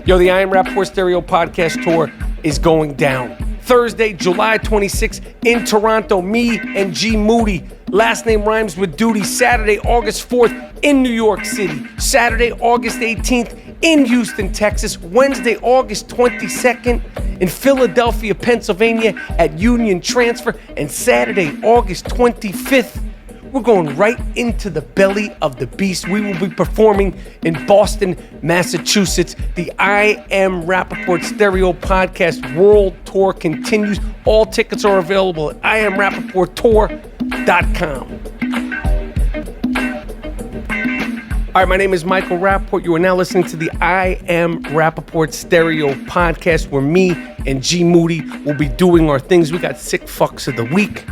Yo, the I Am Rapaport Stereo Podcast Tour is going down. Thursday, July 26th in Toronto, me and G Moody. Last name rhymes with duty. Saturday, August 4th in New York City. Saturday, August 18th in Houston, Texas. Wednesday, August 22nd in Philadelphia, Pennsylvania at Union Transfer. And Saturday, August 25th, we're going right into the belly of the beast. We will be performing in Boston, Massachusetts. The I Am Rapaport Stereo Podcast World Tour continues. All tickets are available at IamRapaportTour.com. All right, my name is Michael Rapaport. You are now listening to the I Am Rapaport Stereo Podcast, where me and G Moody will be doing our things. We got sick fucks of the week.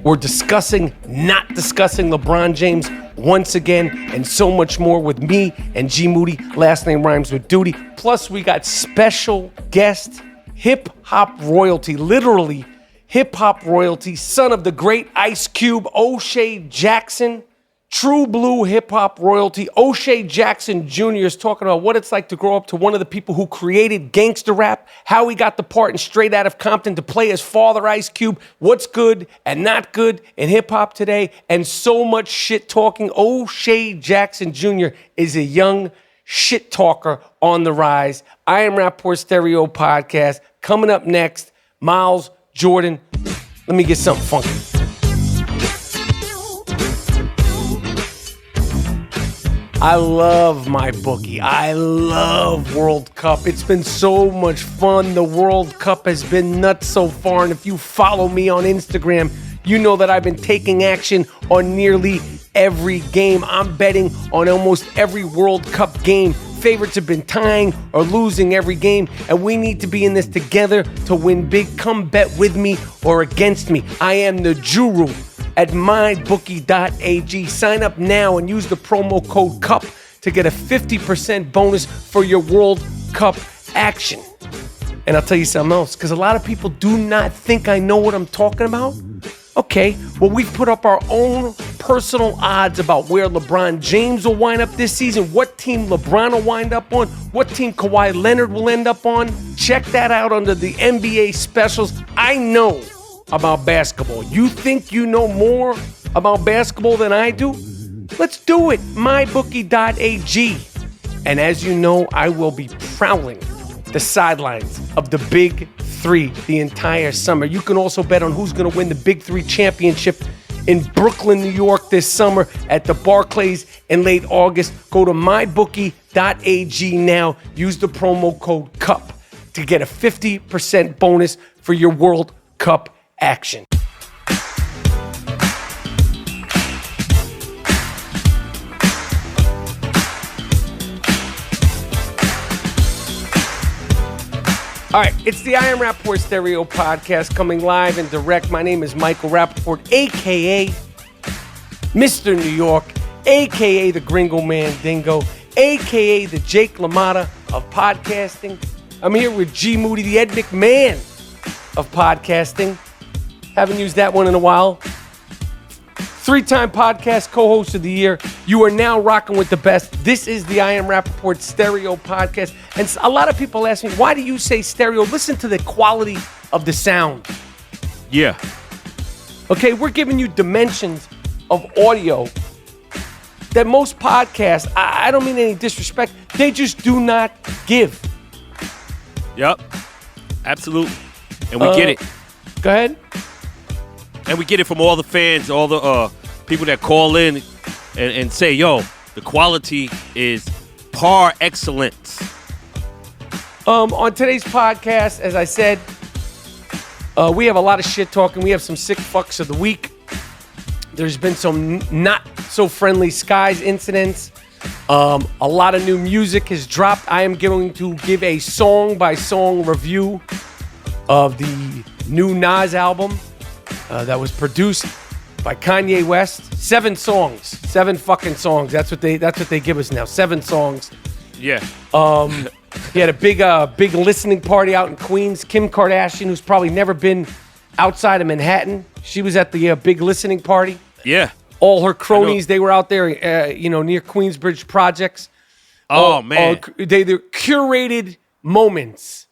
We're not discussing LeBron James once again, and so much more with me and G Moody. Last name rhymes with duty. Plus, we got special guest hip-hop royalty, literally hip-hop royalty, son of the great Ice Cube, O'Shea Jackson. True blue hip-hop royalty. O'Shea Jackson Jr. is talking about what it's like to grow up to one of the people who created gangster rap, how he got the part in Straight Out of Compton to play his father, Ice Cube, what's good and not good in hip-hop today, and so much shit talking. O'Shea Jackson Jr. is a young shit talker on the rise. I Am Rapaport Stereo Podcast. Coming up next, Miles Jordan. Let me get something funky. I love my bookie. I love World Cup. It's been so much fun. The World Cup has been nuts so far. And if you follow me on Instagram, you know that I've been taking action on nearly every game. I'm betting on almost every World Cup game. Favorites have been tying or losing every game, and we need to be in this together to win big. Come bet with me or against me. I am the guru at mybookie.ag. Sign up now and use the promo code CUP to get a 50% bonus for your World Cup action. And I'll tell you something else, because a lot of people do not think I know what I'm talking about. Okay, well, we've put up our own personal odds about where LeBron James will wind up this season, what team LeBron will wind up on, what team Kawhi Leonard will end up on. Check that out under the NBA specials. I know about basketball. You think you know more about basketball than I do? Let's do it. mybookie.ag. And as you know, I will be prowling the sidelines of the Big Three the entire summer. You can also bet on who's going to win the Big Three championship in Brooklyn, New York this summer at the Barclays in late August. Go to mybookie.ag now. Use the promo code CUP to get a 50% bonus for your World Cup action. All right, it's the I Am Rapaport Stereo Podcast coming live and direct. My name is Michael Rapaport, a.k.a. Mr. New York, a.k.a. the Gringo Man Dingo, a.k.a. the Jake LaMotta of podcasting. I'm here with G Moody, the Ed McMahon of podcasting. Haven't used that one in a while. 3-time podcast co-host of the year. You are now rocking with the best. This is the I Am Rapaport Stereo Podcast. And a lot of people ask me, why do you say stereo? Listen to the quality of the sound. Yeah. Okay, we're giving you dimensions of audio that most podcasts, I don't mean any disrespect, they just do not give. Yep. Absolutely. And we get it. Go ahead. And we get it from all the fans, all the people that call in and say, yo, the quality is par excellence. On today's podcast, as I said, we have a lot of shit talking. We have some sick fucks of the week. There's been some not so friendly skies incidents. A lot of new music has dropped. I am going to give a song by song review of the new Nas album. That was produced by Kanye West. 7 songs. 7 fucking songs. That's what they give us now. 7 songs. Yeah. He had a big listening party out in Queens. Kim Kardashian, who's probably never been outside of Manhattan, she was at the big listening party. Yeah. All her cronies, they were out there, near Queensbridge projects. Oh, man. They're curated moments.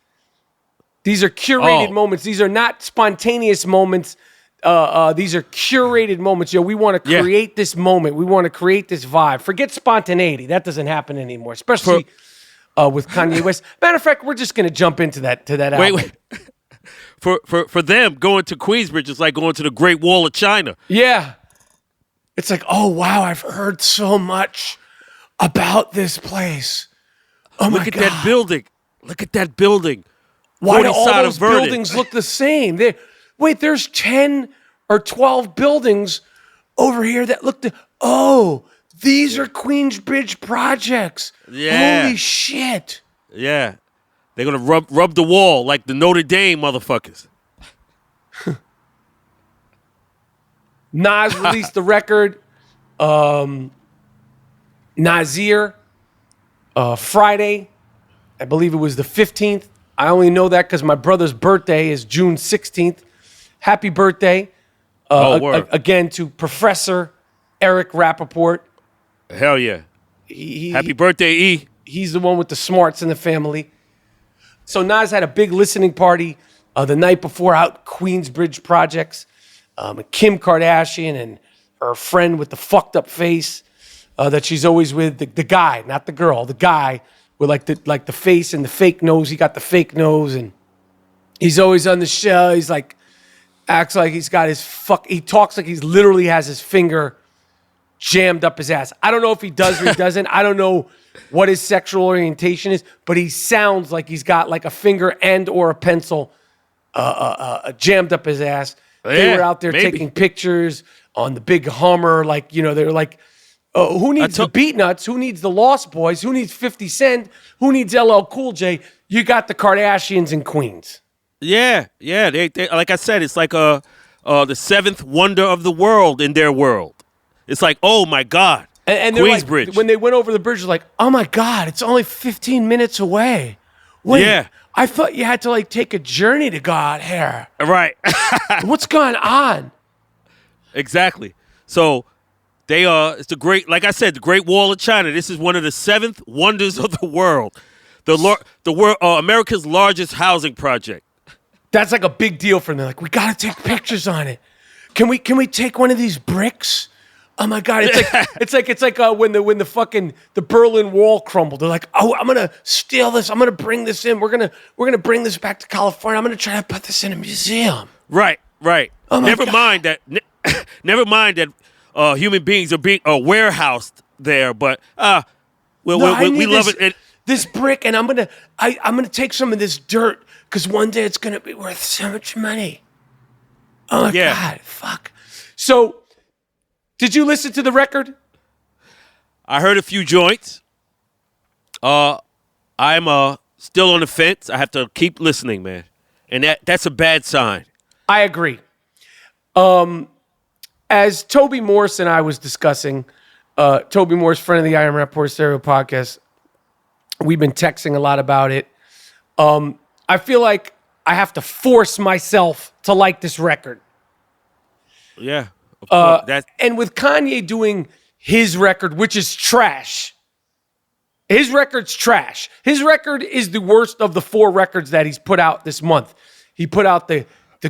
These are curated moments. These are not spontaneous moments. These are curated moments. We want to create this moment. We want to create this vibe. Forget spontaneity. That doesn't happen anymore, especially with Kanye West. Matter of fact, we're just going to jump into that album. Wait. For them, going to Queensbridge is like going to the Great Wall of China. Yeah. It's like, oh, wow, I've heard so much about this place. Oh, Look at that building. Look at that building. Why do all those buildings look the same? There's 10 or 12 buildings over here that look these are Queensbridge projects. Yeah. Holy shit. Yeah. They're going to rub the wall like the Notre Dame motherfuckers. Nas released the record. Nasir, Friday. I believe it was the 15th. I only know that because my brother's birthday is June 16th. Happy birthday. Again to Professor Eric Rapaport. Hell yeah. Happy birthday, E. He's the one with the smarts in the family. So Nas had a big listening party the night before out Queensbridge projects. Kim Kardashian and her friend with the fucked up face that she's always with, the guy, not the girl, the guy with like the face and the fake nose. He got the fake nose and he's always on the show. He's like, acts like he's got he talks like he's literally has his finger jammed up his ass. I don't know if he does or he doesn't. I don't know what his sexual orientation is, but he sounds like he's got like a finger and or a pencil jammed up his ass. They were out there taking pictures on the big Hummer. Like, they were like, who needs the Beat Nuts? Who needs the Lost Boys? Who needs 50 Cent? Who needs LL Cool J? You got the Kardashians in Queens. Yeah. They like I said, it's like the seventh wonder of the world in their world. It's like, oh my God. And Queensbridge. Like, when they went over the bridge, like, oh my God, it's only 15 minutes away. Wait, I thought you had to like take a journey to go out here. Right. What's going on? Exactly. So they it's the great, like I said, the Great Wall of China. This is one of the seventh wonders of the world. The world, America's largest housing project. That's like a big deal for them. Like, we got to take pictures on it. Can we take one of these bricks? Oh my God! It's like when the Berlin Wall crumbled. They're like, oh, I'm gonna steal this. I'm gonna bring this in. We're gonna bring this back to California. I'm gonna try to put this in a museum. Right. Oh my never God. mind that human beings are being warehoused there, but we love it. This brick, and I'm gonna take some of this dirt because one day it's gonna be worth so much money. Oh my God! Fuck. So. Did you listen to the record? I heard a few joints. I'm still on the fence. I have to keep listening, man. And that's a bad sign. I agree. As Toby Morse and I was discussing, Toby Morse, friend of the I Am RAPAPORT Stereo podcast, we've been texting a lot about it. I feel like I have to force myself to like this record. Yeah. And with Kanye doing his record, which is trash. His record's trash. His record is the worst of the 4 records that he's put out this month. He put out the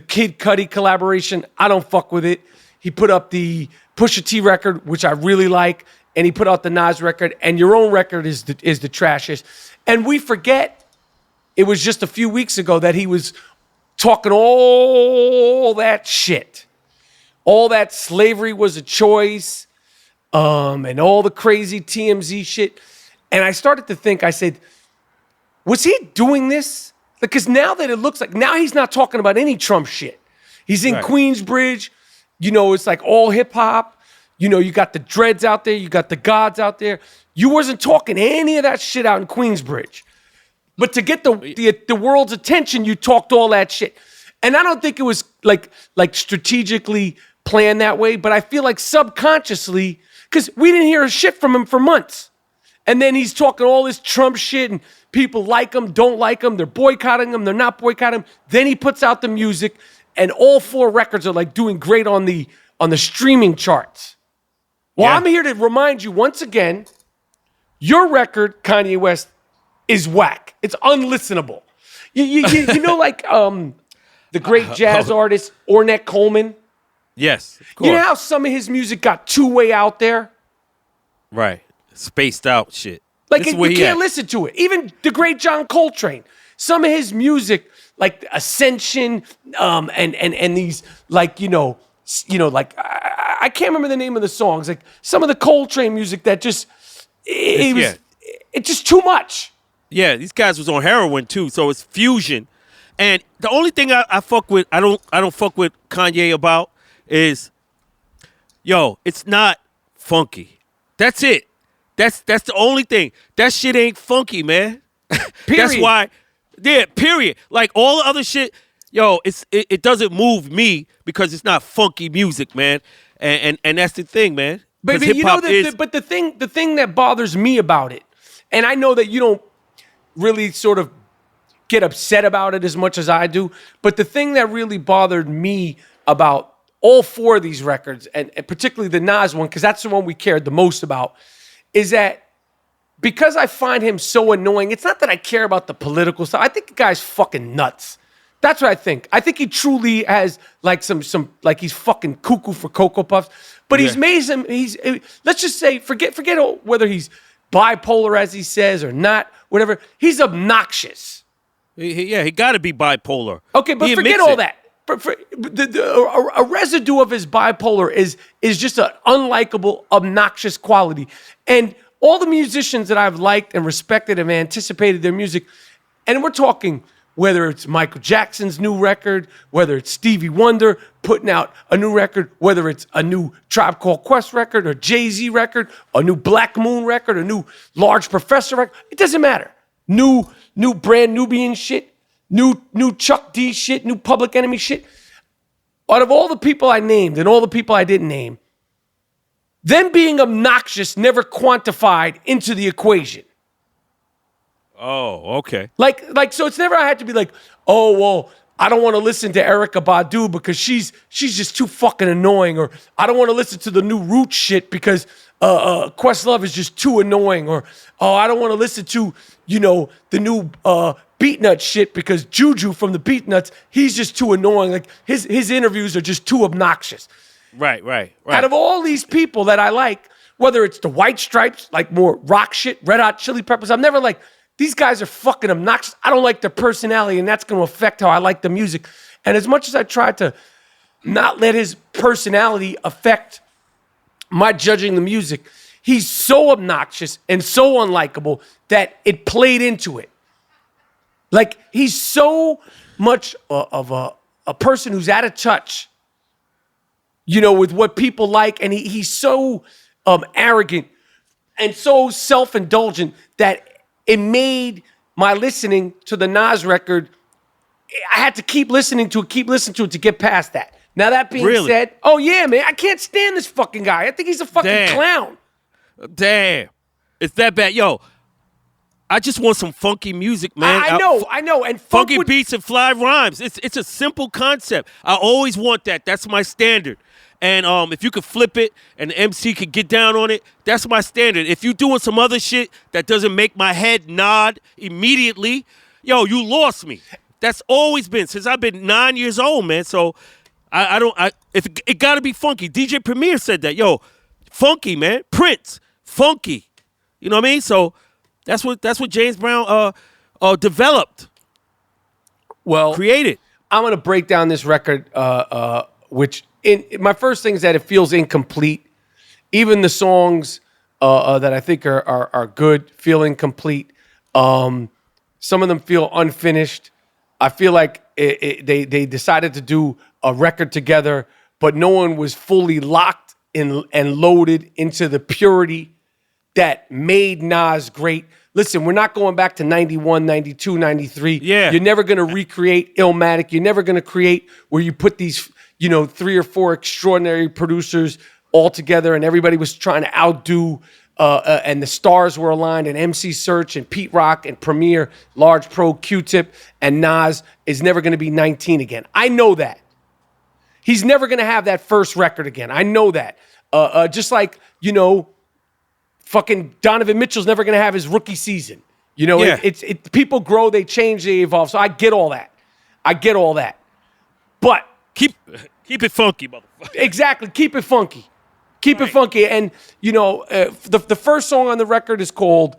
Kid Cudi collaboration. I don't fuck with it. He put up the Pusha T record, which I really like, and he put out the Nas record. And your own record is the trashiest. And we forget it was just a few weeks ago that he was talking all that shit. All that slavery was a choice, and all the crazy TMZ shit. And I started to think, I said, was he doing this? Because now that it looks like, now he's not talking about any Trump shit. He's in Queensbridge. It's like all hip hop. You got the dreads out there. You got the gods out there. You wasn't talking any of that shit out in Queensbridge. But to get the world's attention, you talked all that shit. And I don't think it was like strategically planned that way, but I feel like subconsciously, because we didn't hear a shit from him for months. And then he's talking all this Trump shit and people like him, don't like him, they're boycotting him, they're not boycotting him. Then he puts out the music and all 4 records are like doing great on the streaming charts. Well, I'm here to remind you once again, your record, Kanye West, is whack. It's unlistenable. You know, like the great jazz artist Ornette Coleman. Yes, of course. You know how some of his music got two-way out there? Right. Spaced out shit. Like, you can't listen to it. Even the great John Coltrane. Some of his music, like Ascension, and these, like, like, I can't remember the name of the songs. Like, some of the Coltrane music that just, it's just too much. Yeah, these guys was on heroin, too, so it's fusion. And the only thing I fuck with, I don't fuck with Kanye about is, it's not funky. That's it. That's the only thing. That shit ain't funky, man. That's why. Yeah, period. Like all the other shit, it doesn't move me because it's not funky music, man. And that's the thing, man. But you know but the thing that bothers me about it, and I know that you don't really sort of get upset about it as much as I do, but the thing that really bothered me about all four of these records, and particularly the Nas one, because that's the one we cared the most about, is that because I find him so annoying, it's not that I care about the political stuff. I think the guy's fucking nuts. That's what I think. I think he truly has like some like he's fucking cuckoo for Cocoa Puffs. But he's made some, let's just say, forget whether he's bipolar as he says or not, whatever. He's obnoxious. He got to be bipolar. Okay, but forget all that. A residue of his bipolar is just an unlikable, obnoxious quality. And all the musicians that I've liked and respected and anticipated their music, and we're talking whether it's Michael Jackson's new record, whether it's Stevie Wonder putting out a new record, whether it's a new Tribe Called Quest record or Jay-Z record, a new Black Moon record, a new Large Professor record, it doesn't matter. New Brand Nubian shit, new Chuck D shit, new Public Enemy shit. Out of all the people I named and all the people I didn't name, them being obnoxious never quantified into the equation. Oh, okay. Like, so it's never I had to be like, oh, well, I don't want to listen to Erykah Badu because she's just too fucking annoying, or I don't want to listen to the new Roots shit because Questlove is just too annoying, or I don't want to listen to, the new Beatnuts shit because Juju from the Beatnuts, he's just too annoying. Like his interviews are just too obnoxious. Right. Out of all these people that I like, whether it's the White Stripes, like more rock shit, Red Hot Chili Peppers, I'm never like, these guys are fucking obnoxious. I don't like their personality, and that's going to affect how I like the music. And as much as I tried to not let his personality affect my judging the music, he's so obnoxious and so unlikable that it played into it. Like, he's so much of a person who's out of touch, with what people like, and he's so arrogant and so self-indulgent that it made my listening to the Nas record, I had to keep listening to it to get past that. Now, that being said, oh yeah, man, I can't stand this fucking guy. I think he's a fucking clown. Damn. It's that bad. Yo, I just want some funky music, man. I know. And funky beats and fly rhymes. It's a simple concept. I always want that. That's my standard. And if you could flip it and the MC could get down on it, that's my standard. If you doing some other shit that doesn't make my head nod immediately, you lost me. That's always been since I've been 9 years old, man. So if it gotta be funky. DJ Premier said that. Funky, man. Prince, funky. You know what I mean? So that's what James Brown developed. Well, created. I'm gonna break down this record, which. My first thing is that it feels incomplete. Even the songs that I think are good feel incomplete. Some of them feel unfinished. I feel like they decided to do a record together, but no one was fully locked and loaded into the purity that made Nas great. Listen, we're not going back to 91, 92, 93. Yeah. You're never going to recreate Illmatic. You're never going to create where you put these 3 or 4 extraordinary producers all together and everybody was trying to outdo, and the stars were aligned, and MC Search and Pete Rock and Premier, Large Pro, Q-Tip, and Nas is never going to be 19 again. I know that. He's never going to have that first record again. I know that. Just like, fucking Donovan Mitchell's never going to have his rookie season. You know, Yeah. people grow, they change, they evolve. So I get all that. But Keep it funky, motherfucker. exactly, keep it funky. Keep it funky. And, you know, the first song on the record is called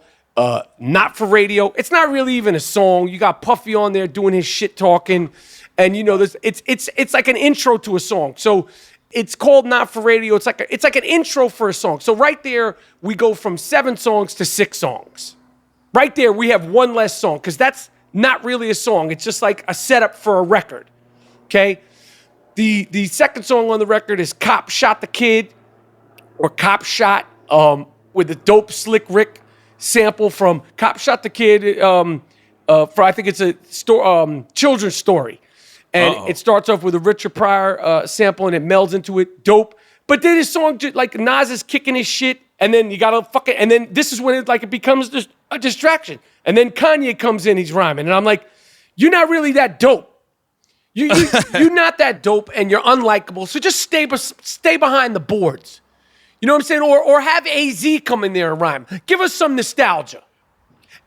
Not For Radio. It's not really even a song. You got Puffy on there doing his shit talking. And, you know, it's like an intro to a song. So it's called Not For Radio. It's like an intro for a song. So right there, we go from 7 songs to 6 songs. Right there, we have one less song because that's not really a song. It's just like a setup for a record, okay? The second song on the record is Cop Shot the Kid, or Cop Shot, with a dope Slick Rick sample from Cop Shot the Kid, for I think it's a children's story. And it starts off with a Richard Pryor sample and it melds into it, dope. But then this song, like Nas is kicking his shit, and then you gotta fucking, and then this is when it becomes just a distraction. And then Kanye comes in, he's rhyming, and I'm like, you're not really that dope. You're not that dope, and you're unlikable. So just stay behind the boards. You know what I'm saying? Or have AZ come in there and rhyme. Give us some nostalgia.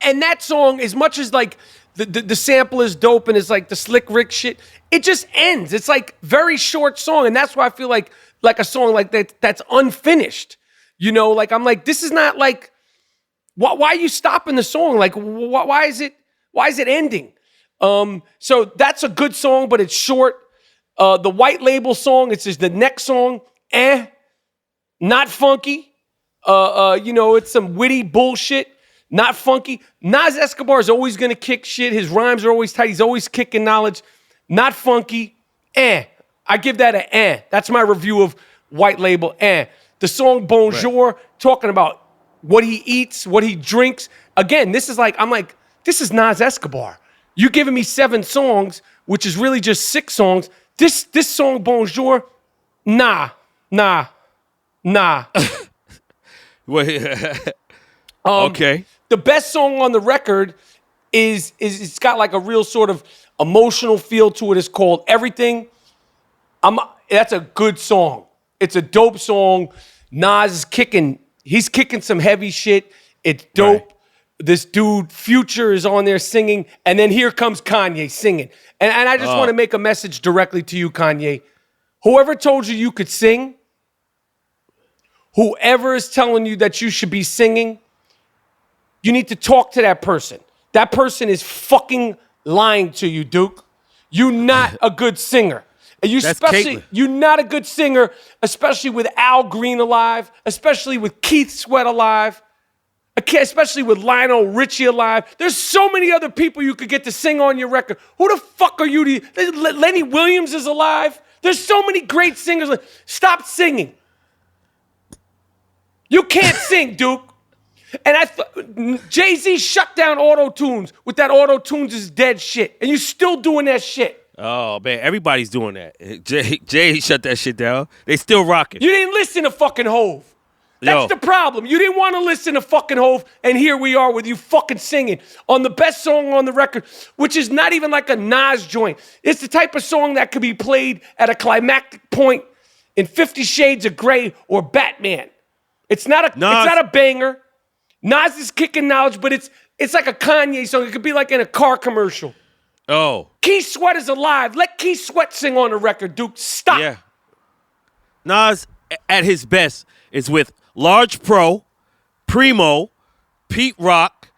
And that song, as much as like the sample is dope and it's like the Slick Rick shit, it just ends. It's like very short song, and that's why I feel like a song like that's unfinished. You know, like I'm like, this is not like, why are you stopping the song? Like, why is it ending? So that's a good song, but it's short. The White Label song, it's just the next song, not funky. You know, it's some witty bullshit, not funky. Nas Escobar is always gonna kick shit. His rhymes are always tight. He's always kicking knowledge. Not funky. I give that a That's my review of White Label. The song Bonjour, talking about what he eats, what he drinks. Again, this is like, I'm like, this is Nas Escobar. You giving me 7 songs, which is really just 6 songs. This song Bonjour, nah. Okay. The best song on the record is it's got like a real sort of emotional feel to it. It's called Everything. That's a good song. It's a dope song. Nas is he's kicking some heavy shit. It's dope. Right. This dude, Future, is on there singing. And then here comes Kanye singing. And I just want to make a message directly to you, Kanye. Whoever told you could sing, whoever is telling you that you should be singing, you need to talk to that person. That person is fucking lying to you, Duke. You're not a good singer. You're not a good singer, especially with Al Green alive, especially with Keith Sweat alive, especially with Lionel Richie alive. There's so many other people you could get to sing on your record. Who the fuck are you? Lenny Williams is alive. There's so many great singers. Stop singing. You can't sing, Duke. And Jay-Z shut down auto-tunes with that auto-tunes is dead shit. And you still doing that shit. Oh, man, everybody's doing that. Jay shut that shit down. They still rocking. You didn't listen to fucking Hove. That's the problem. You didn't want to listen to fucking Hove, and here we are with you fucking singing on the best song on the record, which is not even like a Nas joint. It's the type of song that could be played at a climactic point in 50 Shades of Grey or Batman. It's not a banger. Nas is kicking knowledge, but it's like a Kanye song. It could be like in a car commercial. Oh. Keith Sweat is alive. Let Keith Sweat sing on the record, Duke. Stop. Yeah. Nas, at his best, is with Large Pro, Primo, Pete Rock.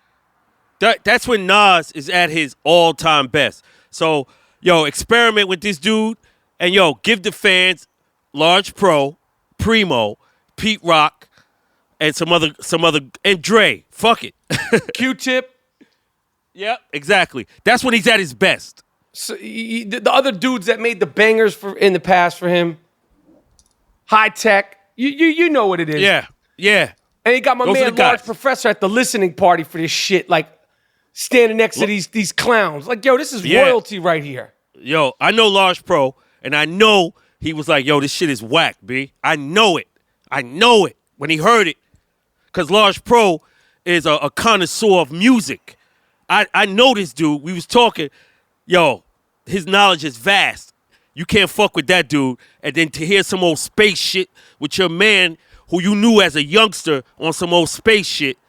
That's when Nas is at his all-time best. So, experiment with this dude, and, give the fans Large Pro, Primo, Pete Rock, and some other, and Dre. Fuck it. Q-Tip. Yep, exactly. That's when he's at his best. So the other dudes that made the bangers in the past for him, High Tech, you know what it is. Yeah. And he got my man Large Professor at the listening party for this shit, like standing next to these clowns. Like, this is royalty right here. I know Large Pro, and I know he was like, this shit is whack, B. I know it when he heard it, because Large Pro is a connoisseur of music. I know this dude. We was talking. His knowledge is vast. You can't fuck with that dude. And then to hear some old space shit with your man who you knew as a youngster on some old space shit,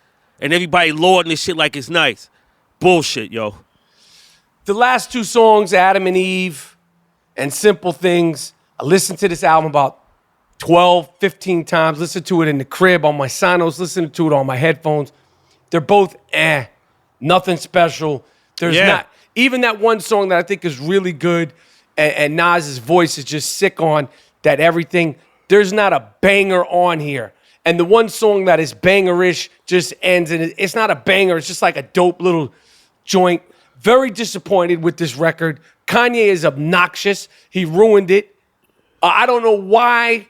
and everybody lording this shit like it's nice. bullshit, yo. The last two songs, Adam and Eve and Simple Things, I listened to this album about 12, 15 times, listened to it in the crib, on my Sonos, listened to it on my headphones. They're both nothing special. There's not, even that one song that I think is really good and Nas's voice is just sick on, that everything, there's not a banger on here. And the one song that is banger-ish just ends, and it's not a banger, it's just like a dope little joint. Very disappointed with this record. Kanye is obnoxious. He ruined it. I don't know why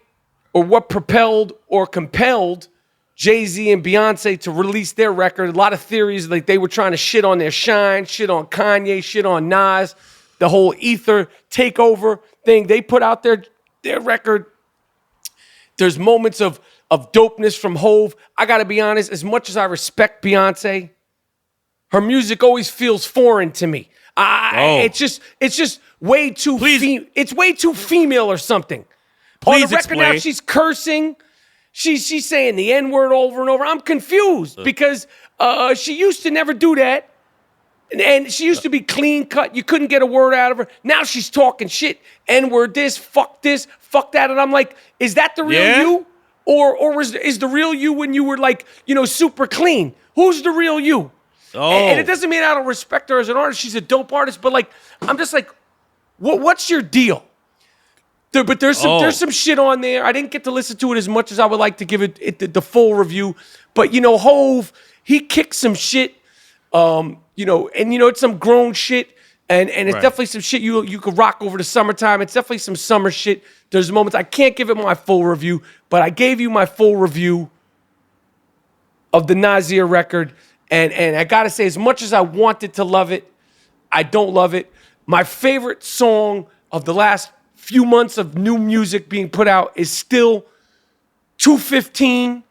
or what propelled or compelled Jay-Z and Beyoncé to release their record. A lot of theories, like they were trying to shit on their shine, shit on Kanye, shit on Nas, the whole ether takeover thing. They put out their record. There's moments of dopeness from Hove. I got to be honest, as much as I respect Beyoncé, her music always feels foreign to me. It's just way too it's way too female or something. Please on the record explain. now, she's cursing. She's saying the N-word over and over. I'm confused because she used to never do that. And she used to be clean cut. You couldn't get a word out of her. Now she's talking shit. N-word this, fuck that. And I'm like, is that the real you? Or is the real you when you were like, super clean? Who's the real you? Oh. And it doesn't mean I don't respect her as an artist. She's a dope artist. But like, I'm just like, what's your deal? But there's some shit on there. I didn't get to listen to it as much as I would like to give it the full review. But Hove, he kicked some shit. It's some grown shit, and it's definitely some shit you could rock over the summertime. It's definitely some summer shit. There's moments I can't give it my full review, but I gave you my full review of the Nasir record, and I gotta say, as much as I wanted to love it, I don't love it. My favorite song of the last few months of new music being put out is still 215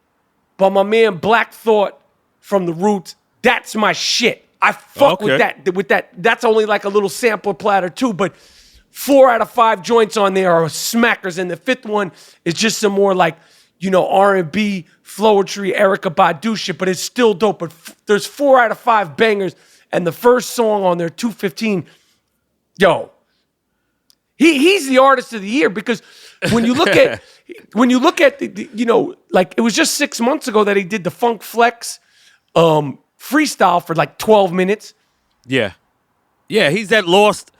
by my man Black Thought from The Roots. That's my shit. I fuck with that. That's only like a little sampler platter too, but 4 out of 5 joints on there are smackers, and the 5th one is just some more like, R&B, flowetry, Erykah Badu shit, but it's still dope. But there's 4 out of 5 bangers, and the first song on there, 215, he's the artist of the year, because when you look at the like it was just 6 months ago that he did the Funk Flex freestyle for like 12 minutes. Yeah, he's that lost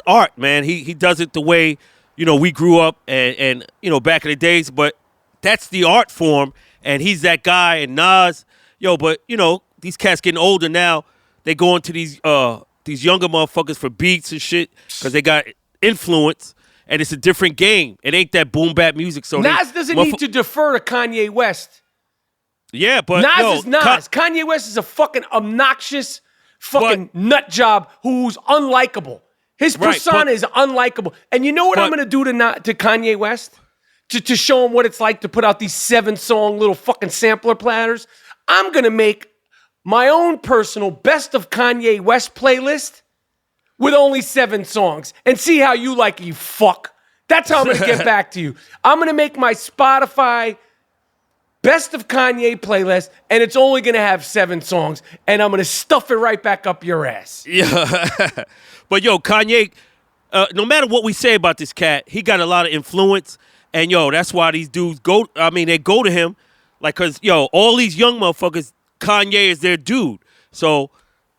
art, man. He does it the way we grew up and back in the days, but that's the art form, and he's that guy. And Nas, but these cats getting older now. They go into these younger motherfuckers for beats and shit because they got influence, and it's a different game. It ain't that boom bap music. So Nas doesn't need to defer to Kanye West. Yeah, but Nas is Nas. Kanye West is a fucking obnoxious fucking nut job who's unlikable. His persona is unlikable. And you know what I'm going to do to Kanye West? To show him what it's like to put out these 7-song little fucking sampler platters? I'm going to make my own personal best of Kanye West playlist with only 7 songs and see how you like it, you fuck. That's how I'm going to get back to you. I'm going to make my Spotify best of Kanye playlist, and it's only going to have 7 songs, and I'm going to stuff it right back up your ass. Yeah. But, Kanye, no matter what we say about this cat, he got a lot of influence, and, that's why these dudes they go to him, like, because, all these young motherfuckers, Kanye is their dude. So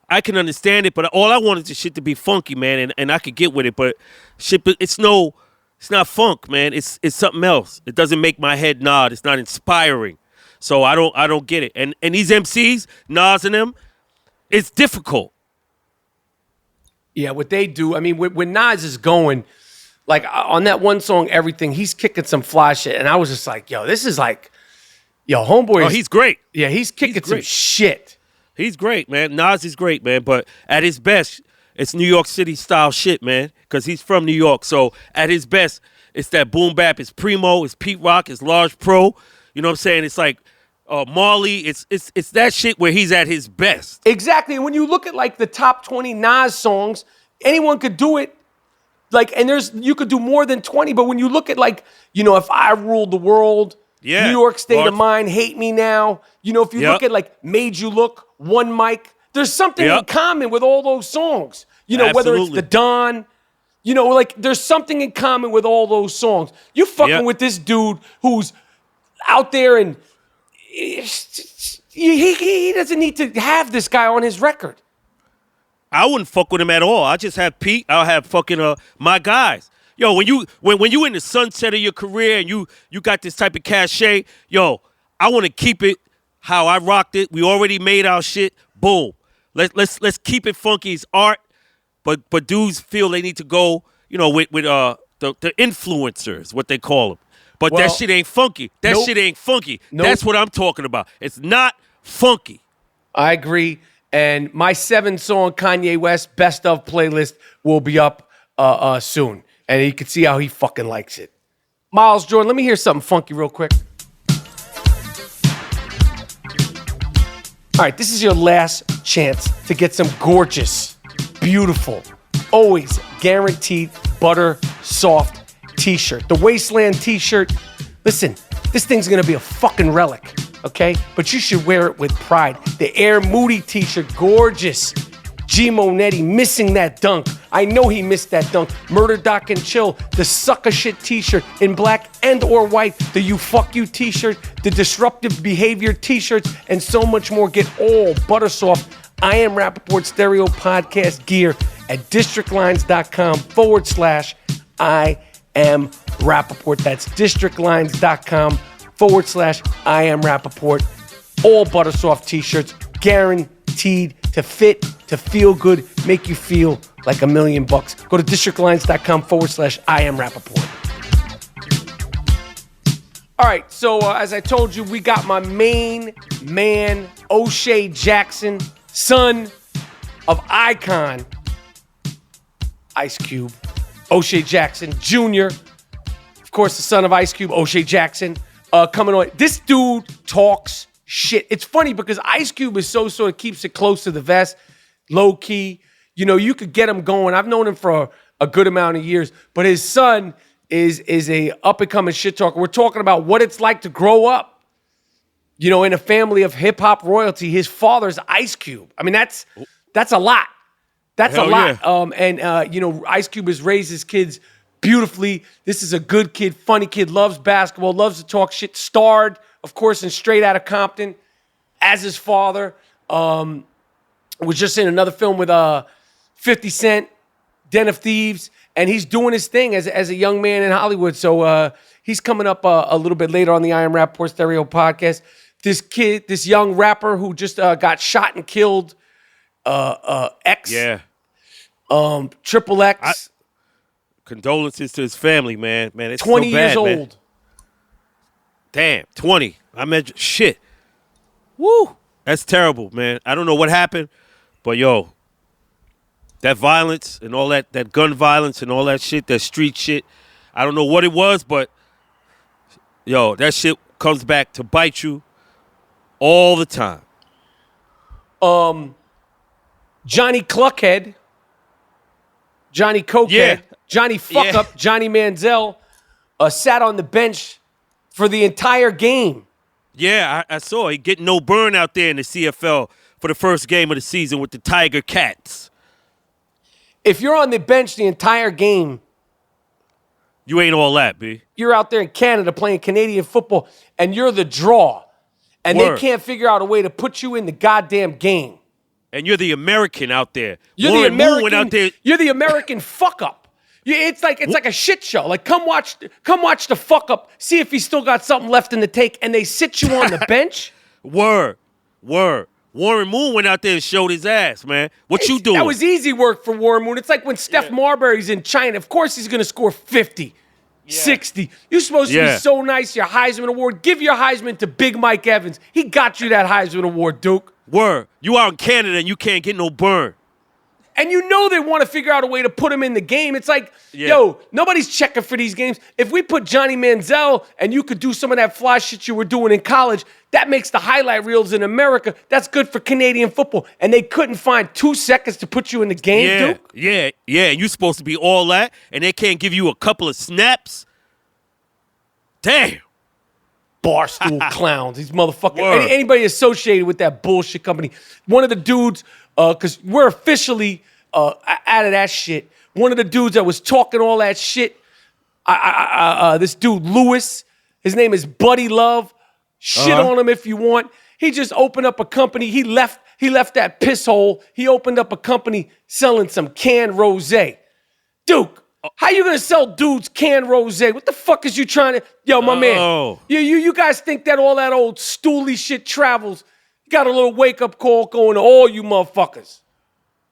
I can understand it, but all I want is the shit to be funky, man, and I could get with it, but shit, it's not funk, man. It's something else. It doesn't make my head nod. It's not inspiring. So I don't get it. And these MCs, Nas and them, it's difficult. Yeah, what they do, I mean, when Nas is going, like on that one song, Everything, he's kicking some fly shit, and I was just like, this is like, homeboy. Oh, he's great. Yeah, he's kicking some shit. He's great, man. Nas is great, man. But at his best, it's New York City style shit, man, because he's from New York. So at his best, it's that boom bap. It's Primo. It's Pete Rock. It's Large Pro. You know what I'm saying? It's like Marley. It's that shit where he's at his best. Exactly. And when you look at like the top 20 Nas songs, anyone could do it. Like, and you could do more than 20. But when you look at like, If I Ruled the World, New York State of Mind, Hate Me Now. If you look at like Made You Look, One Mic. there's something in common with all those songs. You know, whether it's the Don, you know, like there's something in common with all those songs. You fucking with this dude who's out there and he doesn't need to have this guy on his record. I wouldn't fuck with him at all. I just have Pete. I'll have fucking my guys. Yo, when you in the sunset of your career and you got this type of cachet, yo, I want to keep it how I rocked it. We already made our shit. Boom. Let's keep it funky. It's art, but dudes feel they need to go, you know, with the influencers, what they call them. But that shit ain't funky. That shit ain't funky. That's what I'm talking about. It's not funky. I agree. And my 7-song Kanye West best of playlist will be up soon. And you can see how he fucking likes it. Miles Jordan, let me hear something funky real quick. All right, this is your last chance to get some gorgeous, beautiful, always guaranteed butter soft t-shirt. The Wasteland t-shirt, listen, this thing's gonna be a fucking relic, okay? But you should wear it with pride. The Air Moody t-shirt, gorgeous. G Monetti missing that dunk. I know he missed that dunk. Murder Doc and Chill, the sucker shit t-shirt in black and or white, the You Fuck You t-shirt, the Disruptive Behavior t-shirts, and so much more. Get all Buttersoft I Am Rapaport stereo podcast gear at districtlines.com/I Am Rapaport. That's districtlines.com/I Am Rapaport. All Buttersoft t-shirts, guaranteed to fit, to feel good, make you feel like $1 million. Go to districtlines.com/I Am Rapaport. All right, so as I told you, we got my main man, O'Shea Jackson, son of icon Ice Cube, O'Shea Jackson Jr., of course, the son of Ice Cube, O'Shea Jackson, coming on. This dude talks shit. It's funny because Ice Cube is so sort of keeps it close to the vest, low key. You know, you could get him going. I've known him for a good amount of years, but his son is a up and coming shit talker. We're talking about what it's like to grow up, you know, in a family of hip hop royalty. His father's Ice Cube. I mean, that's a lot. That's Hell a lot. Yeah. You know, Ice Cube has raised his kids beautifully. This is a good kid, funny kid, loves basketball, loves to talk shit. Starred, of course, in Straight Out of Compton as his father. Was just in another film with 50 Cent, Den of Thieves, and he's doing his thing as a young man in Hollywood. So he's coming up a little bit later on the I Am Rapaport Stereo podcast. This kid, this young rapper who just got shot and killed, X. Yeah. Triple X. Condolences to his family, man. Man, it's 20 so bad, years old. Man. Damn, 20. I meant shit. Woo. That's terrible, man. I don't know what happened, but yo, that violence and all that gun violence and all that shit, that street shit, I don't know what it was, but yo, that shit comes back to bite you all the time. Johnny Cluckhead, Johnny Cokehead, Johnny Fuck Up, Johnny Manziel sat on the bench for the entire game. Yeah, I saw he getting no burn out there in the CFL for the first game of the season with the Tiger Cats. If you're on the bench the entire game, you ain't all that, B. You're out there in Canada playing Canadian football, and you're the draw. And they can't figure out a way to put you in the goddamn game. And you're the American out there. You're the American out there. You're the American fuck up. It's like a shit show. Like come watch the fuck up. See if he's still got something left in the tank. And they sit you on the bench. Word. Warren Moon went out there and showed his ass, man. What you doing? That was easy work for Warren Moon. It's like when Steph Marbury's in China. Of course he's going to score 50, 60. You're supposed to be so nice. Your Heisman Award. Give your Heisman to Big Mike Evans. He got you that Heisman Award, Duke. Word. You out in Canada and you can't get no burn. And you know they want to figure out a way to put him in the game. It's like, yo, nobody's checking for these games. If we put Johnny Manziel and you could do some of that fly shit you were doing in college, that makes the highlight reels in America. That's good for Canadian football. And they couldn't find 2 seconds to put you in the game, Duke? Yeah. And you're supposed to be all that, and they can't give you a couple of snaps? Damn. Barstool clowns. These motherfuckers. Word. Anybody associated with that bullshit company. One of the dudes, because we're officially out of that shit. One of the dudes that was talking all that shit, this dude, Lewis, his name is Buddy Love. Shit on him if you want. He just opened up a company. He left that piss hole. He opened up a company selling some canned rosé. Duke, how you gonna sell dudes canned rosé? What the fuck is you trying to? Yo, my man. You guys think that all that old stooly shit travels? You got a little wake up call going to all you motherfuckers.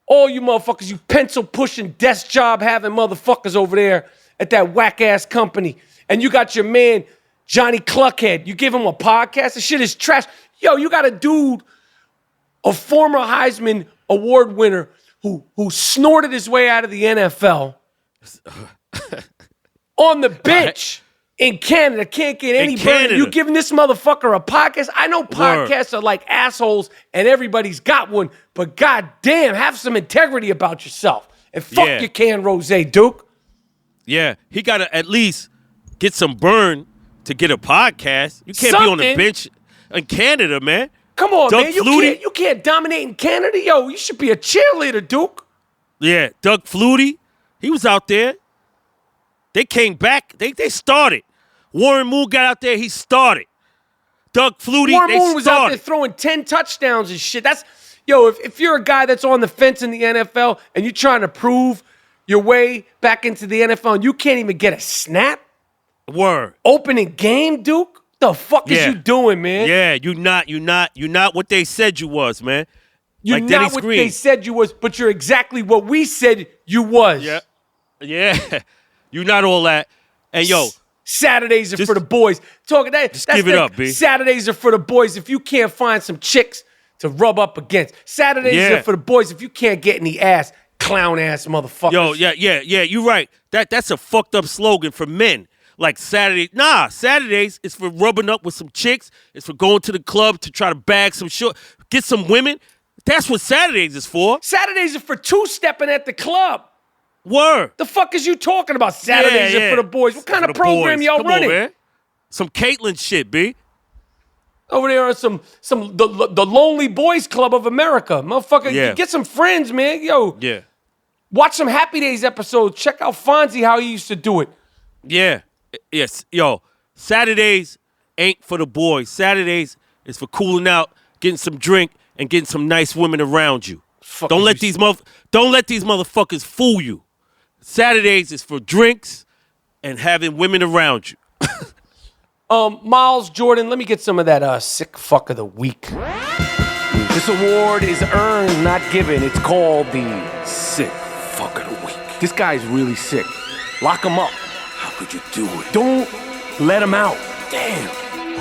All you motherfuckers, you pencil pushing, desk job having motherfuckers over there at that whack ass company. And you got your man, Johnny Cluckhead. You give him a podcast, the shit is trash. Yo, you got a dude, a former Heisman Award winner who snorted his way out of the NFL on the bench in Canada. Can't get any better. You giving this motherfucker a podcast? I know podcasts are like assholes and everybody's got one, but goddamn, have some integrity about yourself. And fuck your canned rosé, Duke. Yeah, he got to at least get some burn to get a podcast. You can't be on the bench in Canada, man. Come on, man. You can't dominate in Canada. Yo, you should be a cheerleader, Duke. Yeah, Doug Flutie, he was out there. They came back. They started. Warren Moon got out there. He started. Doug Flutie, Warren Moon was out there throwing 10 touchdowns and shit. That's, yo, if you're a guy that's on the fence in the NFL and you're trying to prove your way back into the NFL and you can't even get a snap. Word. Opening game, Duke? The fuck is you doing, man? Yeah, you're not what they said you was, man. You're like not what they said you was, but you're exactly what we said you was. Yeah. You're not all that. And yo, Saturdays are for the boys. That's give it up, B. Saturdays are for the boys if you can't find some chicks to rub up against. Saturdays are for the boys if you can't get any ass, clown ass motherfuckers. Yo, yeah, you're right. That's a fucked up slogan for men. Like Saturdays is for rubbing up with some chicks. It's for going to the club to try to bag some shit, get some women. That's what Saturdays is for. Saturdays are for two-stepping at the club. Word. The fuck is you talking about? Saturdays are for the boys. What kind of program y'all running? On, man. Some Caitlyn shit, B. Over there on the Lonely Boys Club of America. Motherfucker, get some friends, man. Yo. Yeah. Watch some Happy Days episodes. Check out Fonzie, how he used to do it. Yeah. Yes. Yo, Saturdays ain't for the boys. Saturdays is for cooling out, getting some drink, and getting some nice women around you. Don't let these motherfuckers fool you. Saturdays is for drinks and having women around you. Miles Jordan, let me get some of that sick fuck of the week. This award is earned, not given. It's called the sick fuck of the week. This guy's really sick. Lock him up. How could you do it? Don't let him out. Damn.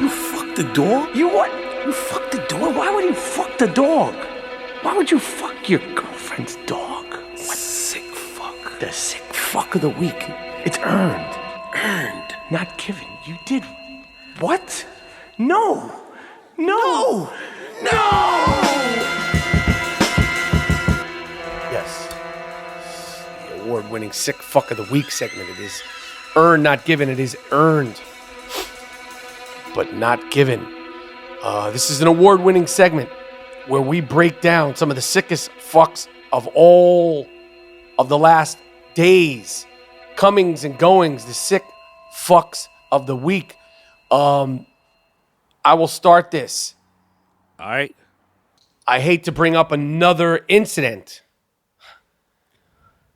You fucked the dog? You what? You fucked the dog? Why would you fuck the dog? Why would you fuck your girlfriend's dog? What? Sick fuck. The sick fuck of the week. It's earned. Earned. Not given. You did. What? No. Yes. The award-winning sick fuck of the week segment. It is earned, not given. It is earned, but not given. This is an award-winning segment where we break down some of the sickest fucks of all of the last days, comings and goings, the sick fucks of the week. I will start this. All right. I hate to bring up another incident.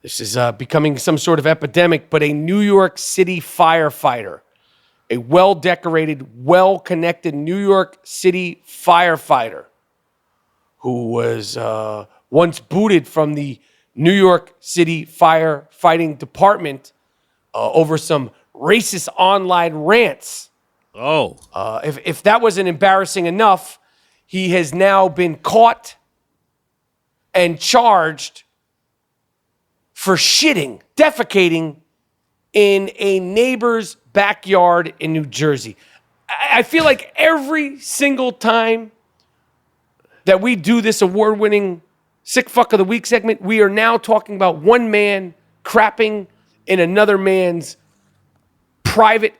This is becoming some sort of epidemic, but a New York City firefighter, a well-decorated, well-connected New York City firefighter who was once booted from the New York City firefighting department over some racist online rants. Oh. If that wasn't embarrassing enough, he has now been caught and charged for defecating in a neighbor's backyard in New Jersey. I feel like every single time that we do this award-winning Sick Fuck of the Week segment, we are now talking about one man crapping in another man's private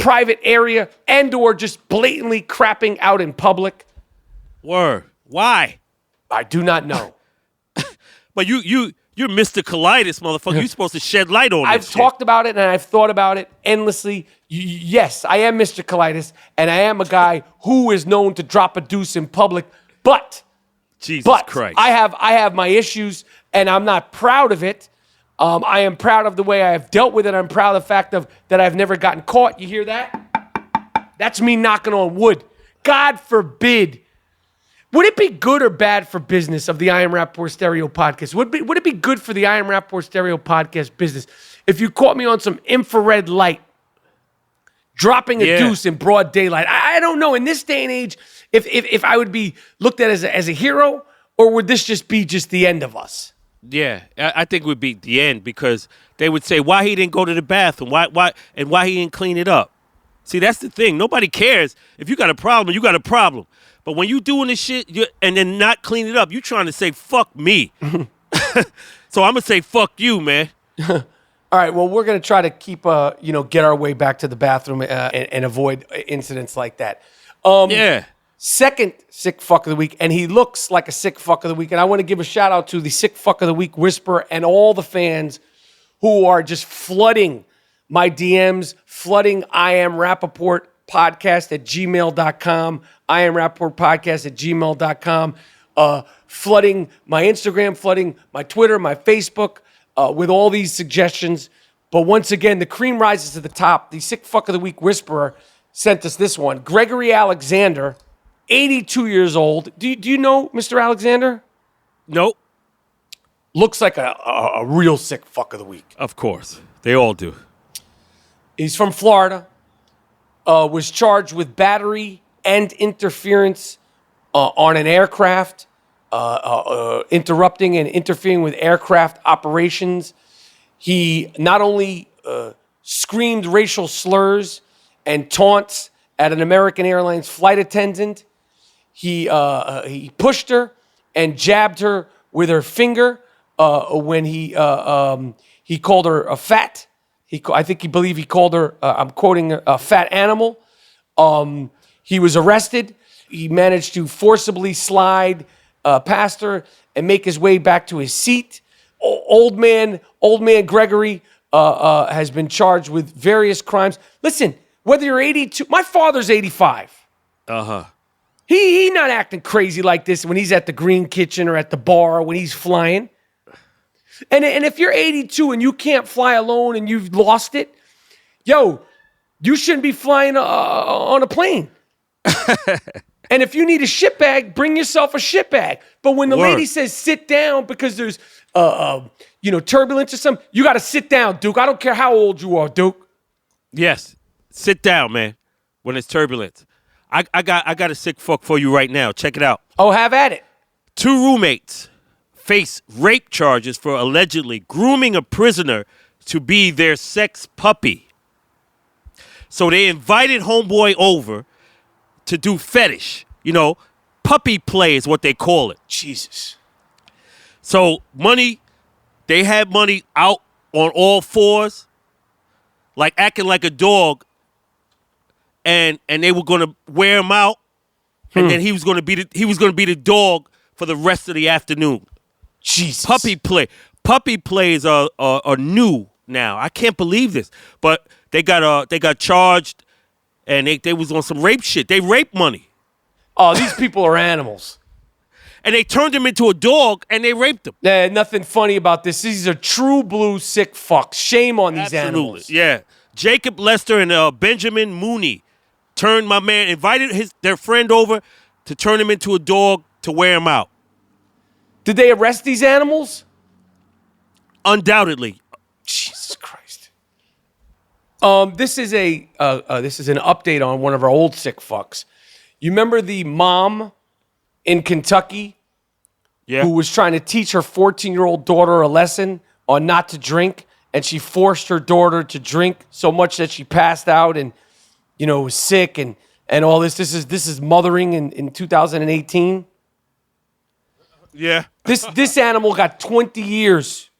private area and or just blatantly crapping out in public? Word. Why? I do not know. But you're Mr. Colitis, motherfucker. You're supposed to shed light on this I've talked about it and I've thought about it endlessly. Yes, I am Mr. Colitis, and I am a guy who is known to drop a deuce in public, but Christ. I have my issues, and I'm not proud of it. I am proud of the way I have dealt with it. I'm proud of the fact that I've never gotten caught. You hear that? That's me knocking on wood. God forbid. Would it be good or bad for business of the I Am Rapaport Stereo podcast? Would it be good for the I Am Rapaport Stereo podcast business if you caught me on some infrared light, dropping a deuce in broad daylight? I don't know. In this day and age, if I would be looked at as a hero, or would this just be the end of us? Yeah, I think it would be the end, because they would say why he didn't go to the bathroom, why he didn't clean it up. See, that's the thing. Nobody cares. If you got a problem, you got a problem. But when you doing this shit and then not clean it up, you trying to say fuck me. So I'm gonna say fuck you, man. All right. Well, we're gonna try to keep get our way back to the bathroom and avoid incidents like that. Second sick fuck of the week, and he looks like a sick fuck of the week. And I want to give a shout out to the sick fuck of the week whisperer and all the fans who are just flooding my DMs, flooding I Am Rapaport podcast at gmail.com, I Am Rapaport podcast at gmail.com, flooding my Instagram, flooding my Twitter, my Facebook with all these suggestions. But once again, the cream rises to the top. The sick fuck of the week whisperer sent us this one. Gregory Alexander, 82 years old. Do you know Mr. Alexander? Nope. Looks like a real sick fuck of the week. Of course. They all do. He's from Florida. Was charged with battery and interference on an aircraft, interrupting and interfering with aircraft operations. He not only screamed racial slurs and taunts at an American Airlines flight attendant, he pushed her and jabbed her with her finger when he called her a fat. I believe he called her, I'm quoting, a fat animal. He was arrested. He managed to forcibly slide past her and make his way back to his seat. Old man Gregory has been charged with various crimes. Listen, whether you're 82, my father's 85. Uh-huh. He not acting crazy like this when he's at the Green Kitchen or at the bar when he's flying. And if you're 82 and you can't fly alone and you've lost it, yo, you shouldn't be flying on a plane. And if you need a shit bag, bring yourself a shit bag. But when the lady says sit down because there's turbulence or something, you got to sit down, Duke. I don't care how old you are, Duke. Yes, sit down, man. When it's turbulence, I got a sick fuck for you right now. Check it out. Oh, have at it. 2 roommates face rape charges for allegedly grooming a prisoner to be their sex puppy. So they invited homeboy over to do fetish. Puppy play is what they call it. Jesus. So they had money out on all fours, like acting like a dog, and they were gonna wear him out, and then he was gonna be the dog for the rest of the afternoon. Jesus. Puppy plays are new now. I can't believe this, but they got charged, and they was on some rape shit. They raped money. Oh, these people are animals. And they turned him into a dog, and they raped him. Nothing funny about this. These are true blue sick fucks. Shame on these animals. Yeah. Jacob Lester and Benjamin Mooney invited their friend over to turn him into a dog to wear him out. Did they arrest these animals? Undoubtedly. Jesus Christ. This is an update on one of our old sick fucks. You remember the mom in Kentucky who was trying to teach her 14-year-old daughter a lesson on not to drink, and she forced her daughter to drink so much that she passed out and was sick and all this. This is mothering in 2018. Yeah. This animal got 20 years.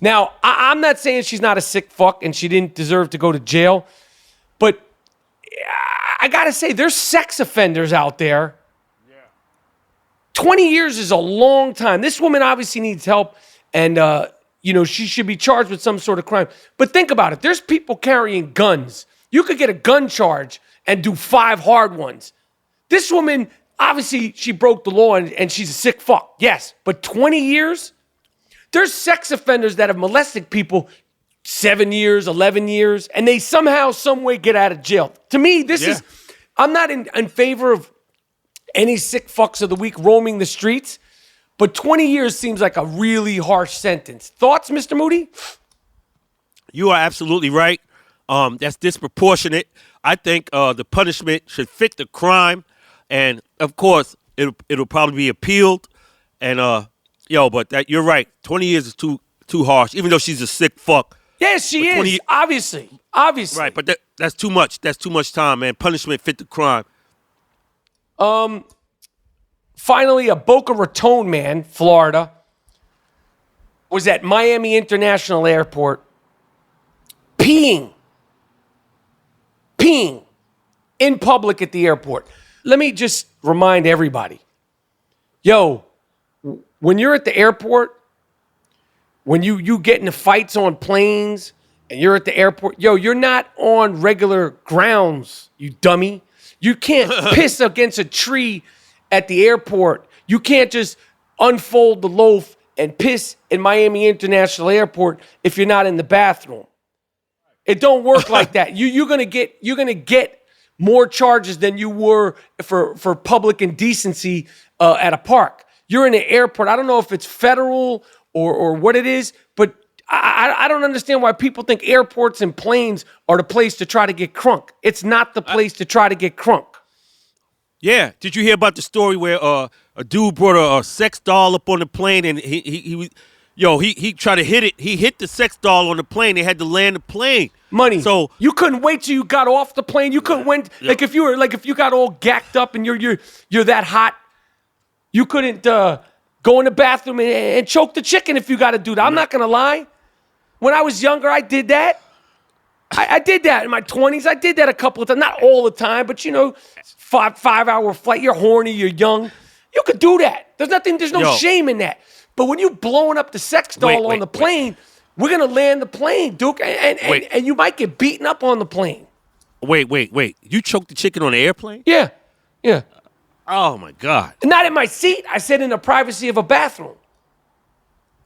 Now, I'm not saying she's not a sick fuck and she didn't deserve to go to jail, But I got to say, there's sex offenders out there. 20 years is a long time. This woman obviously needs help, and, she should be charged with some sort of crime. But think about it. There's people carrying guns. You could get a gun charge and do 5 hard ones. This woman, obviously, she broke the law, and she's a sick fuck. Yes, but 20 years? There's sex offenders that have molested people 7 years, 11 years, and they somehow, some way get out of jail. To me, this is, I'm not in favor of any sick fucks of the week roaming the streets, but 20 years seems like a really harsh sentence. Thoughts, Mr. Moody? You are absolutely right. That's disproportionate. I think the punishment should fit the crime, and of course, it'll probably be appealed. And but you're right. 20 years is too harsh, even though she's a sick fuck. Yes, she is. Obviously. Right, but that's too much. That's too much time, man. Punishment fit the crime. Finally, a Boca Raton man, Florida, was at Miami International Airport peeing in public at the airport. Let me just remind everybody, when you're at the airport, when you get into fights on planes and you're at the airport, you're not on regular grounds, you dummy. You can't piss against a tree at the airport. You can't just unfold the loaf and piss in Miami International Airport if you're not in the bathroom. It don't work like that. You're gonna get more charges than you were for public indecency at a park. You're in an airport. I don't know if it's federal or what it is, but I don't understand why people think airports and planes are the place to try to get crunk. It's not the place to try to get crunk. Yeah. Did you hear about the story where a dude brought a sex doll up on the plane and he tried to hit it. He hit the sex doll on the plane. They had to land the plane. Money. So you couldn't wait till you got off the plane. You couldn't wait. Like if you got all gacked up and you're that hot, you couldn't go in the bathroom and choke the chicken if you got to do that. I'm not gonna lie. When I was younger, I did that. I did that in my 20s. I did that a couple of times. Not all the time, but 5-hour flight. You're horny, you're young. You could do that. There's no shame in that. But when you blowing up the sex doll on the plane, we're going to land the plane, Duke, and you might get beaten up on the plane. Wait. You choked the chicken on the airplane? Yeah. Oh, my God. Not in my seat. I said in the privacy of a bathroom.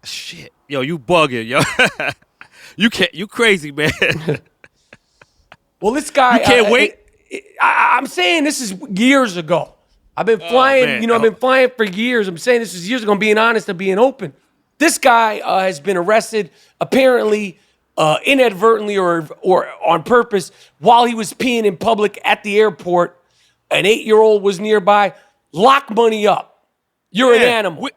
Shit. You bugging, yo. You crazy, man. Well, this guy. You can't wait? I'm saying this is years ago. I've been flying, I've been flying for years. I'm saying this is years ago. I'm being honest and being open. This guy has been arrested, apparently inadvertently or on purpose, while he was peeing in public at the airport. An 8-year-old was nearby. Lock money up. You're an animal.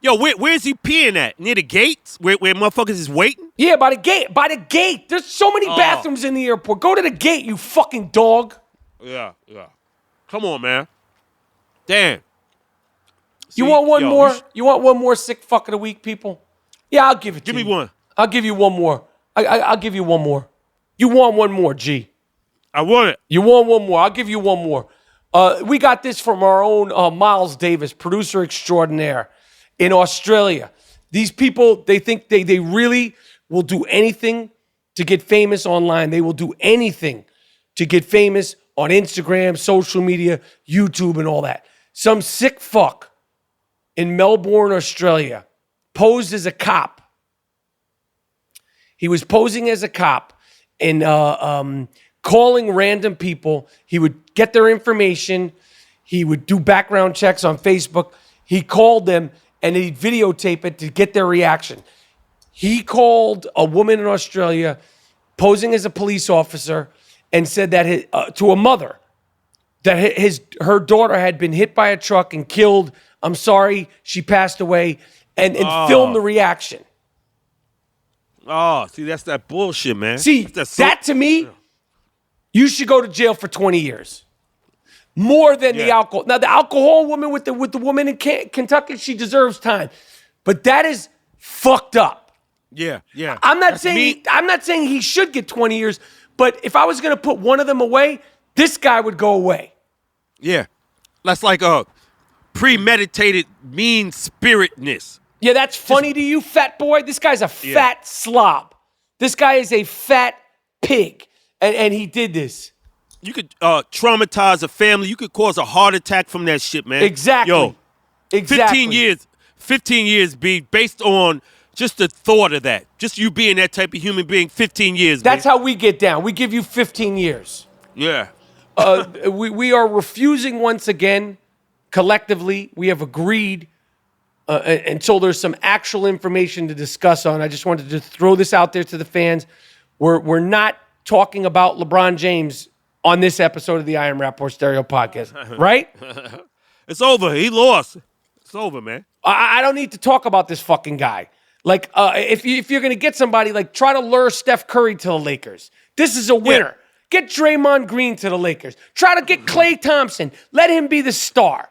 Where's he peeing at? Near the gates? Where motherfuckers is waiting? Yeah, by the gate. By the gate. There's so many bathrooms in the airport. Go to the gate, you fucking dog. Yeah. Come on, man. Damn. You want one more? You want one more sick fuck of the week, people? Yeah, I'll give it to you. Give me one. I'll give you one more. I'll give you one more. You want one more, G? I want it. You want one more? I'll give you one more. We got this from our own Miles Davis, producer extraordinaire in Australia. These people, they think they really will do anything to get famous online. They will do anything to get famous on Instagram, social media, YouTube, and all that. Some sick fuck in Melbourne, Australia, posed as a cop. He was posing as a cop and calling random people. He would get their information. He would do background checks on Facebook. He called them and he'd videotape it to get their reaction. He called a woman in Australia posing as a police officer and said that to a mother that her daughter had been hit by a truck and killed. I'm sorry, she passed away, and filmed the reaction. Oh, see, that's that bullshit, man. See, that to me, you should go to jail for 20 years. More than the alcohol. Now, the alcohol woman with the woman in Kentucky, she deserves time. But that is fucked up. Yeah. I'm not saying he should get 20 years, But if I was going to put one of them away, this guy would go away. Yeah. That's like a premeditated mean-spiritedness. Yeah, that's funny to you, fat boy? This guy's a fat slob. This guy is a fat pig. And he did this. You could traumatize a family. You could cause a heart attack from that shit, man. Exactly. Yo, 15 years, B, based on just the thought of that. Just you being that type of human being, 15 years, That's man. how we get down. We give you 15 years. Yeah. We are refusing once again, collectively. We have agreed until there's some actual information to discuss on. I just wanted to throw this out there to the fans. We're not talking about LeBron James on this episode of the I Am Rapaport Stereo Podcast, right? It's over. He lost. It's over, man. I don't need to talk about this fucking guy. Like, if you're going to get somebody, like, try to lure Steph Curry to the Lakers. This is a winner. Yeah. Get Draymond Green to the Lakers. Try to get Klay Thompson. Let him be the star.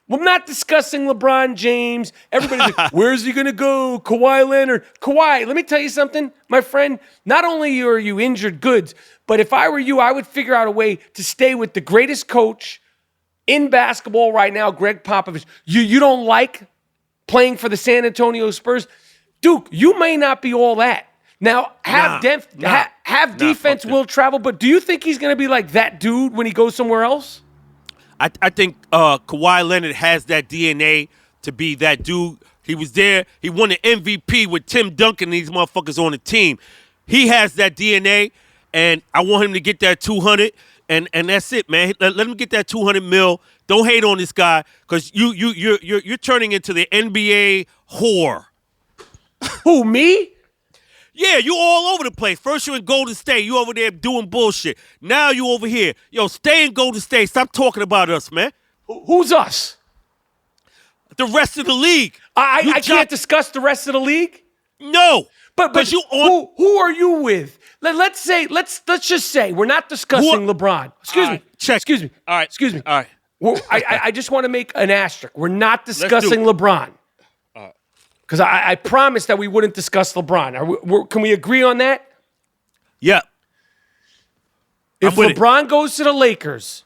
We're not discussing LeBron James. Everybody's like, where's he going to go? Kawhi Leonard. Kawhi, let me tell you something, my friend. Not only are you injured goods, but if I were you, I would figure out a way to stay with the greatest coach in basketball right now, Greg Popovich. You don't like playing for the San Antonio Spurs? Duke, you may not be all that. Now, have defense will travel, but do you think he's going to be like that dude when he goes somewhere else? I think Kawhi Leonard has that DNA to be that dude. He was there. He won the MVP with Tim Duncan and these motherfuckers on the team. He has that DNA, and I want him to get that 200, and that's it, man. Let him get that 200 mil. Don't hate on this guy because you're turning into the NBA whore. Who, me? Yeah, you all over the place. First you're in Golden State. You over there doing bullshit. Now you over here. Yo, stay in Golden State. Stop talking about us, man. Who's us? The rest of the league. I can't discuss the rest of the league? No. But you on who are you with? Let's just say we're not discussing LeBron. Excuse me. All right. Excuse me. All right. I just want to make an asterisk. We're not discussing LeBron. Because I promised that we wouldn't discuss LeBron. Can we agree on that? Yeah. If LeBron goes to the Lakers,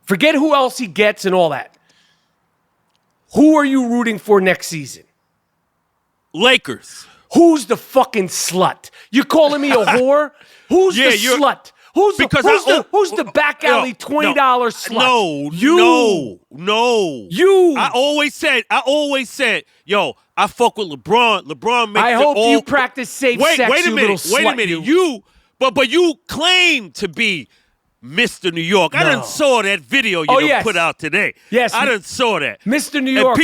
forget who else he gets and all that. Who are you rooting for next season? Lakers. Who's the fucking slut? You calling me a whore? Who's the slut? Who's the back alley $20 slut? No, you. No. You. I always said, yo, I fuck with LeBron. LeBron makes I hope you practice safe sex, you little slut. Wait a minute. But you claim to be Mr. New York. No. I done saw that video you put out today. Yes. I done saw that. Mr. New York.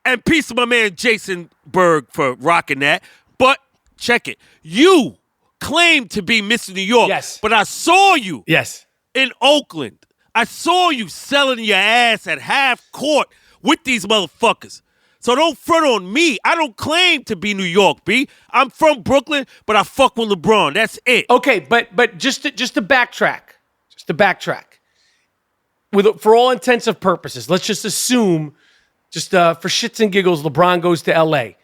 And peace to my man Jason Berg for rocking that. But check it. You claim to be Mr. New York. Yes. But I saw you. Yes. In Oakland. I saw you selling your ass at half court with these motherfuckers. So don't front on me. I don't claim to be New York, B. I'm from Brooklyn, but I fuck with LeBron. That's it. Okay, but just to backtrack. For all intents and purposes, let's just assume, for shits and giggles, LeBron goes to L.A.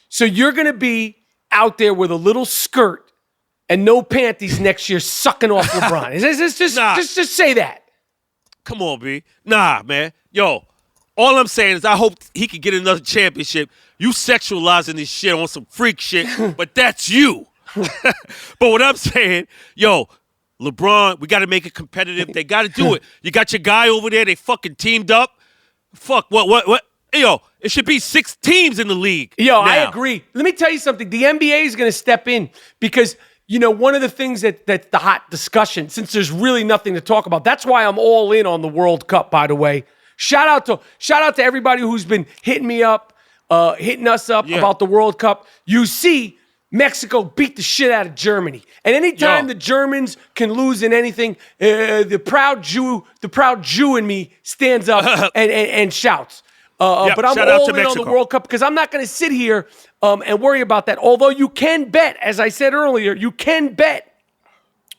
So you're going to be out there with a little skirt and no panties next year sucking off LeBron. Just say that. Come on, B. Nah, man. Yo, all I'm saying is I hope he could get another championship. You sexualizing this shit on some freak shit, but that's you. But what I'm saying, yo, LeBron, we got to make it competitive. They got to do it. You got your guy over there. They fucking teamed up. Fuck, what? Yo, it should be 6 teams in the league. Yo, now. I agree. Let me tell you something. The NBA is going to step in because, one of the things that's the hot discussion, since there's really nothing to talk about, that's why I'm all in on the World Cup, by the way. Shout out to everybody who's been hitting us up about the World Cup. You see, Mexico beat the shit out of Germany. And anytime the Germans can lose in anything, the proud Jew in me stands up and shouts. But I'm all in on the World Cup because I'm not going to sit here and worry about that. Although you can bet, as I said earlier, you can bet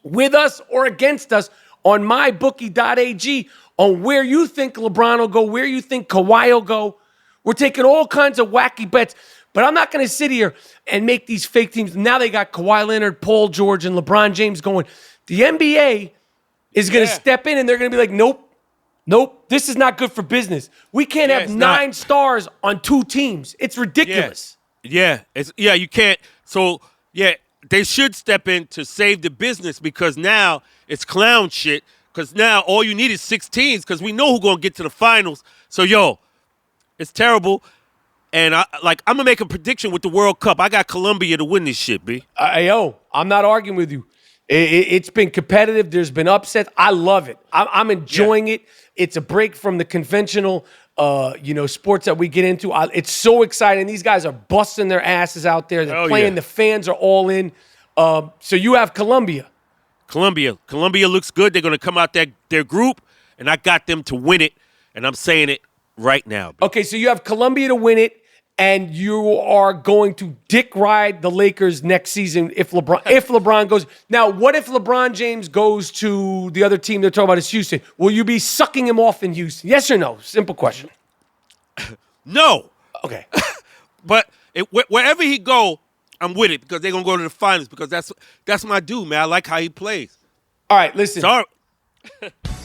with us or against us on mybookie.ag on where you think LeBron will go, where you think Kawhi will go. We're taking all kinds of wacky bets. But I'm not going to sit here and make these fake teams. Now they got Kawhi Leonard, Paul George, and LeBron James going. The NBA is going to step in and they're going to be like, nope, this is not good for business. We can't have 9 stars on 2 teams. It's ridiculous. Yeah, you can't. So, they should step in to save the business because now it's clown shit. Because now all you need is 6 teams because we know who's going to get to the finals. So, it's terrible. And I'm going to make a prediction with the World Cup. I got Colombia to win this shit, B. I'm not arguing with you. It's been competitive. There's been upsets. I love it. I'm enjoying it. It's a break from the conventional, sports that we get into. It's so exciting. These guys are busting their asses out there. They're playing. The fans are all in. So you have Colombia. Colombia looks good. They're going to come out their group, and I got them to win it, and I'm saying it right now. Okay, so you have Colombia to win it, and you are going to dick ride the Lakers next season if LeBron goes. Now, what if LeBron James goes to the other team they're talking about is Houston? Will you be sucking him off in Houston? Yes or no? Simple question. No. Okay. But wherever he go, I'm with it because they're going to go to the finals because that's my dude, man. I like how he plays. All right, listen. Sorry.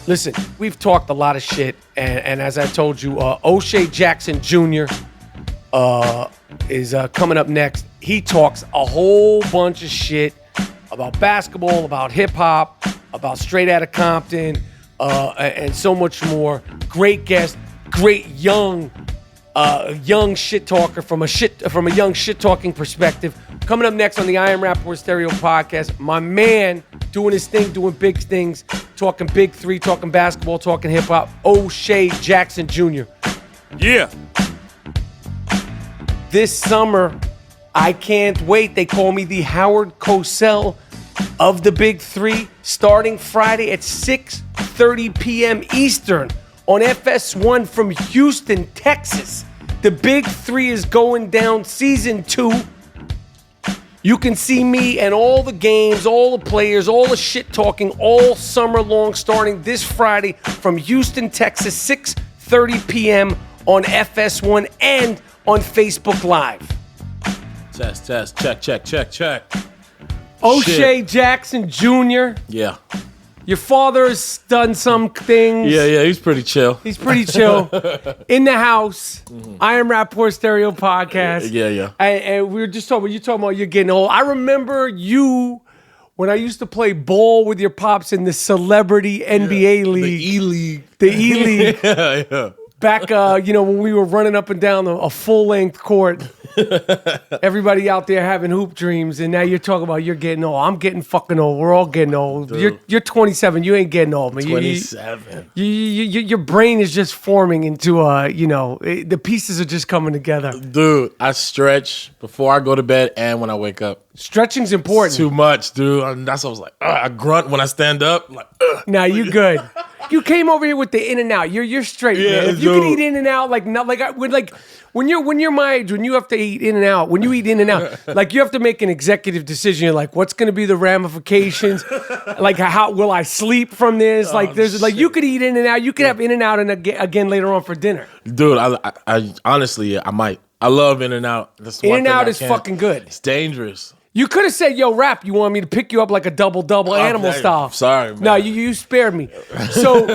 Listen, we've talked a lot of shit, and as I told you, O'Shea Jackson Jr. Is coming up next. He talks a whole bunch of shit about basketball, about hip-hop, about Straight Out of Compton, and so much more. Great guest, great young shit talker from a young shit talking perspective. Coming up next on the I Am Rapaport Stereo podcast, my man doing his thing, doing big things, talking Big 3, talking basketball, talking hip hop. O'Shea Jackson Jr. Yeah. This summer, I can't wait. They call me the Howard Cosell of the Big 3, starting Friday at 6:30 p.m. Eastern on FS1 from Houston, Texas. The Big 3 is going down season 2. You can see me and all the games, all the players, all the shit talking all summer long, starting this Friday from Houston, Texas, 6:30 p.m. on FS1 and on Facebook Live. Test, check. O'Shea Jackson Jr. Yeah. Your father has done some things. Yeah, he's pretty chill. He's pretty chill. In the house. I Am Rapaport Stereo podcast. Yeah. And we were just talking about you're getting old. I remember you when I used to play ball with your pops in the celebrity NBA league. The E-League. The E-League. Yeah. Back, when we were running up and down a full-length court, everybody out there having hoop dreams, and now you're talking about you're getting old. I'm getting fucking old. We're all getting old. You're 27. You ain't getting old, man. 27. Your brain is just forming into the pieces are just coming together. Dude, I stretch before I go to bed and when I wake up. Stretching's important. It's too much, dude. That's what I was like. I grunt when I stand up. Like, Now you good. You came over here with the in and out. You're straight, man. If you can eat in and out, when you're my age, when you have to eat in and out, when you eat in and out, like you have to make an executive decision. You're like, what's going to be the ramifications? Like, how will I sleep from this? You could eat in and out. You could have in and out and again later on for dinner. Dude, I honestly, I might. I love in and out. In and out is fucking good. It's dangerous. You could have said, yo, Rap, you want me to pick you up like a double-double animal style. Sorry, man. No, you spared me. So,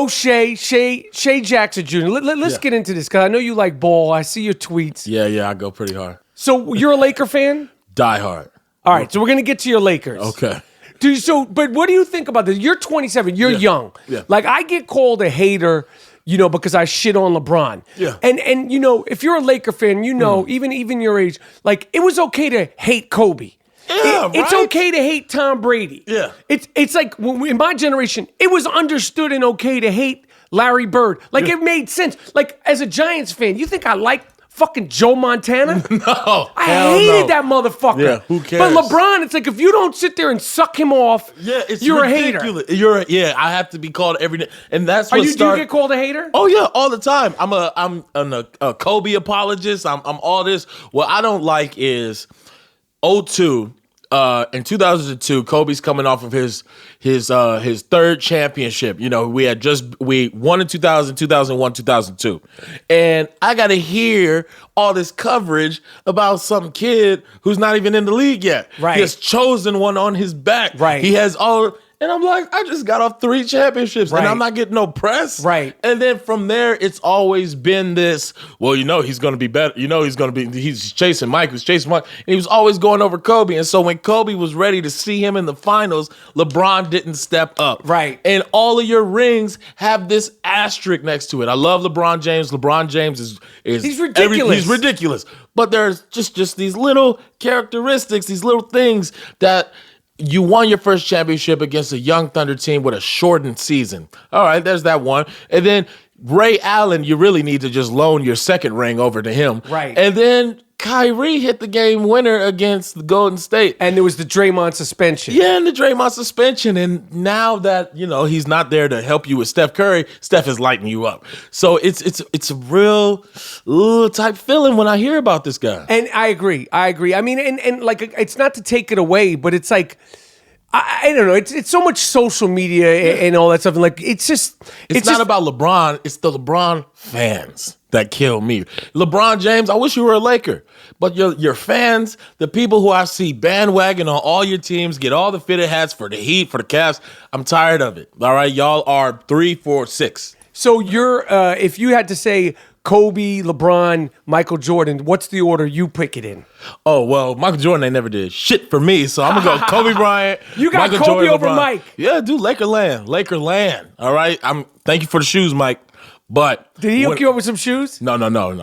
Shay Jackson Jr., let's get into this, because I know you like ball. I see your tweets. Yeah, I go pretty hard. So, you're a Laker fan? Die hard. All right, so we're going to get to your Lakers. Okay. Dude, but what do you think about this? You're 27. You're young. Yeah. Like, I get called a hater, because I shit on LeBron. Yeah. And if you're a Laker fan, even your age, like, it was okay to hate Kobe. Yeah, It's okay to hate Tom Brady. Yeah. It's like, in my generation, it was understood and okay to hate Larry Bird. Like, it made sense. Like, as a Giants fan, you think I like fucking Joe Montana? No. I hated that motherfucker. Yeah, who cares? But LeBron, it's like, if you don't sit there and suck him off, you're ridiculous. a hater. I have to be called every day. And that's Do you get called a hater? Oh yeah, all the time. I'm a Kobe apologist. I'm all this. What I don't like is 02. in 2002, Kobe's coming off of his third championship. You know, we won in 2000, 2001, 2002. And I got to hear all this coverage about some kid who's not even in the league yet. Right. He has chosen one on his back. Right. He has all... And I'm like, I just got off 3 championships, Right. and I'm not getting no press. Right. And then from there, it's always been this, well, you know, he's going to be better. You know, he's chasing Mike. He's chasing Mike. And he was always going over Kobe. And so when Kobe was ready to see him in the finals, LeBron didn't step up. Right. And all of your rings have this asterisk next to it. I love LeBron James. LeBron James is He's ridiculous. He's ridiculous. But there's just these little characteristics, these little things that... You won your first championship against a young Thunder team with a shortened season. All right, there's that one. And then Ray Allen, you really need to just loan your second ring over to him. Right. And then Kyrie hit the game winner against the Golden State. And there was the Draymond suspension. Yeah, and the Draymond suspension. And now that, you know, he's not there to help you with Steph Curry, Steph is lighting you up. So it's a real type feeling when I hear about this guy. And I agree. I mean, and like, it's not to take it away, but it's like, I don't know. It's so much social media and all that stuff. And like, it's not just about LeBron. It's the LeBron fans that kill me. LeBron James, I wish you were a Laker. But your fans, the people who I see bandwagon on all your teams, get all the fitted hats for the Heat, for the Cavs. I'm tired of it. All right, y'all are 3, 4, 6. So you're, if you had to say Kobe, LeBron, Michael Jordan, what's the order you pick it in? Oh, well, Michael Jordan, they never did shit for me, so I'm going to go Kobe Bryant. You got Michael Kobe Jordan, over LeBron. Mike. Yeah, dude, Lakerland. All right, thank you for the shoes, Mike. But Did he hook you up with some shoes? No.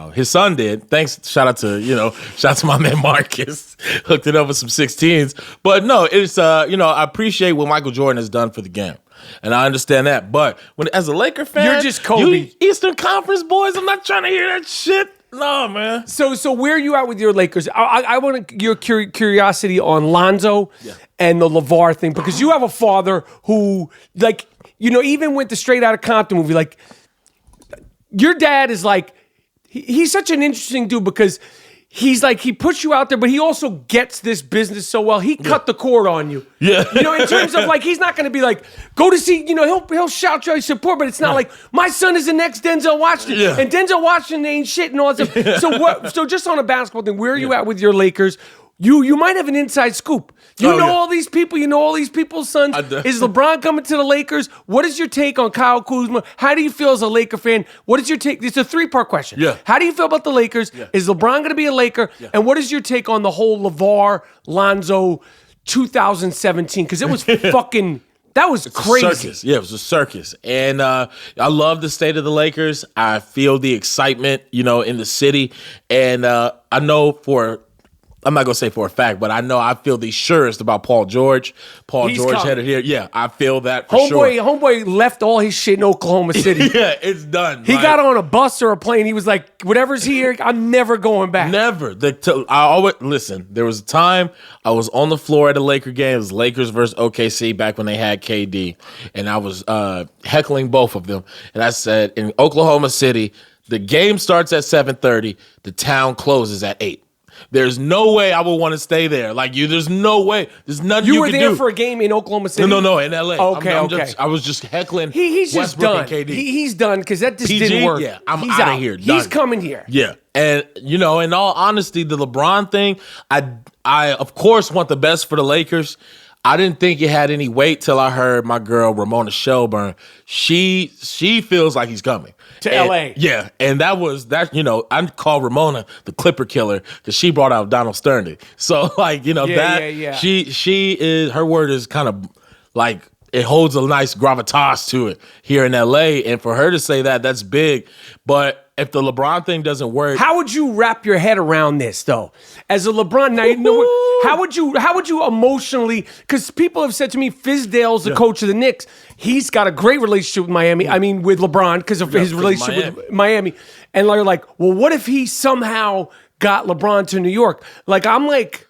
His son did. Thanks. Shout out to my man Marcus. Hooked it up with some 16s. But no, it's I appreciate what Michael Jordan has done for the game. And I understand that. But as a Laker fan, You're just Kobe. Eastern Conference boys, I'm not trying to hear that shit. No, man. So where are you at with your Lakers? I want your curiosity on Lonzo and the LaVar thing, because you have a father who, like, you know, even with the Straight Out of Compton movie, like, your dad is like, he's such an interesting dude because he's like, he puts you out there, but he also gets this business so well. He cut the cord on you. Yeah. You know, in terms of like, he's not going to be like, go to see, you know, he'll shout you out support, but it's not like, my son is the next Denzel Washington. Yeah. And Denzel Washington ain't shit and all that stuff. So just on a basketball thing, where are you at with your Lakers? You might have an inside scoop. You know all these people. You know all these people's sons. Is LeBron coming to the Lakers? What is your take on Kyle Kuzma? How do you feel as a Laker fan? What is your take? It's a 3-part question. Yeah. How do you feel about the Lakers? Yeah. Is LeBron going to be a Laker? Yeah. And what is your take on the whole LaVar, Lonzo 2017? Because it was fucking... That was crazy. Circus. Yeah, it was a circus. And I love the state of the Lakers. I feel the excitement, you know, in the city. And I know I'm not going to say for a fact, but I feel the surest about Paul George. He's George coming. headed here. Yeah, I feel that for sure. Homeboy left all his shit in Oklahoma City. Yeah, it's done. He got on a bus or a plane. He was like, whatever's here, I'm never going back. Never. I always listen. There was a time I was on the floor at a Laker game. It was Lakers versus OKC back when they had KD, and I was heckling both of them. And I said, in Oklahoma City, the game starts at 7:30. The town closes at 8. There's no way I would want to stay there. Like there's no way. There's nothing you can do. You were there for a game in Oklahoma City? No, in LA. Okay. I was just heckling. He's just Westbrook done. And KD. He's done because that just PG, didn't work. Yeah, I'm He's out of here. He's Done. coming here. Yeah. And, you know, in all honesty, the LeBron thing, I of course want the best for the Lakers. I didn't think it had any weight till I heard my girl Ramona Shelburne. She feels like he's coming to LA. Yeah, and that. You know, I call Ramona the Clipper killer because she brought out Donald Sterling. So like, you know, she is, her word is kind of like, it holds a nice gravitas to it here in LA, and for her to say that's big. But if the LeBron thing doesn't work, how would you wrap your head around this though? As a LeBron, now you know how would you emotionally? Because people have said to me, Fizdale's the coach of the Knicks. He's got a great relationship with Miami. I mean, with LeBron because of his relationship with Miami. And they're like, well, what if he somehow got LeBron to New York? Like, I'm like.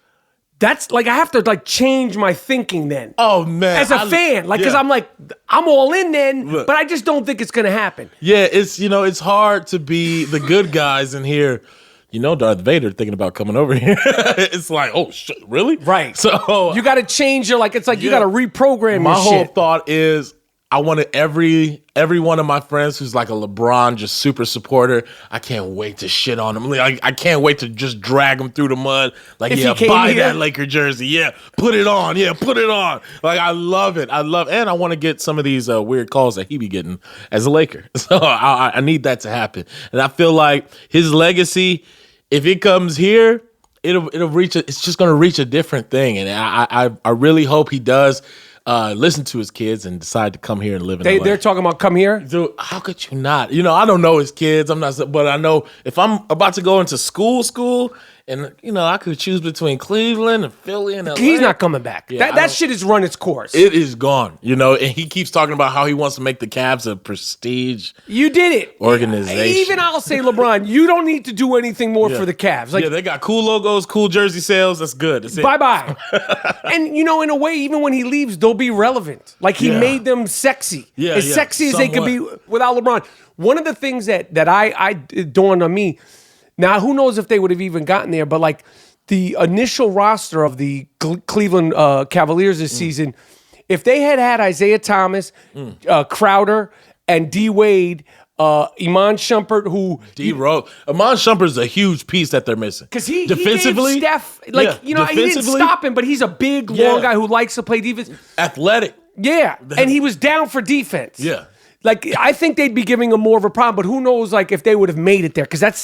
That's like I have to like change my thinking then. Oh man, as a fan, like because I'm like I'm all in then, but I just don't think it's gonna happen. Yeah, it's it's hard to be the good guys in here Darth Vader thinking about coming over here. It's like, oh shit, really? Right. So you got to change your you got to reprogram my your whole shit. thought is I wanted every one of my friends who's like a LeBron, just super supporter. I can't wait to shit on him. Like, I can't wait to just drag him through the mud. Like, If yeah, he came buy here- that Laker jersey. Yeah, put it on. Yeah, put it on. Like, I love it. And I want to get some of these weird calls that he be getting as a Laker. So I need that to happen. And I feel like his legacy, if it comes here, it'll reach. It's just gonna reach a different thing. And I really hope he does. Listen to his kids and decide to come here and live in LA. They're talking about come here? Dude, how could you not? I don't know his kids. But I know if I'm about to go into school, and I could choose between Cleveland and Philly and LA. He's not coming back. Yeah, that shit has run its course. It is gone. And he keeps talking about how he wants to make the Cavs a prestige. You did it. Organization. Even I'll say, LeBron, you don't need to do anything more for the Cavs. Like, they got cool logos, cool jersey sales. That's good. That's it. Bye-bye. And, in a way, even when he leaves, they'll be relevant. Like, he made them sexy. Yeah, as sexy as they could be somewhat. without LeBron. One of the things that I dawned on me, now, who knows if they would have even gotten there, but, like, the initial roster of the Cleveland Cavaliers this season, if they had Isaiah Thomas, Crowder, and D. Wade, Iman Shumpert, who Iman Shumpert's a huge piece that they're missing. because he defensively, gave Steph, he didn't defensively, stop him, but he's a big, long guy who likes to play defense. athletic. Yeah, and he was down for defense. Yeah. Like, I think they'd be giving him more of a problem, but who knows, like, if they would have made it there. Because that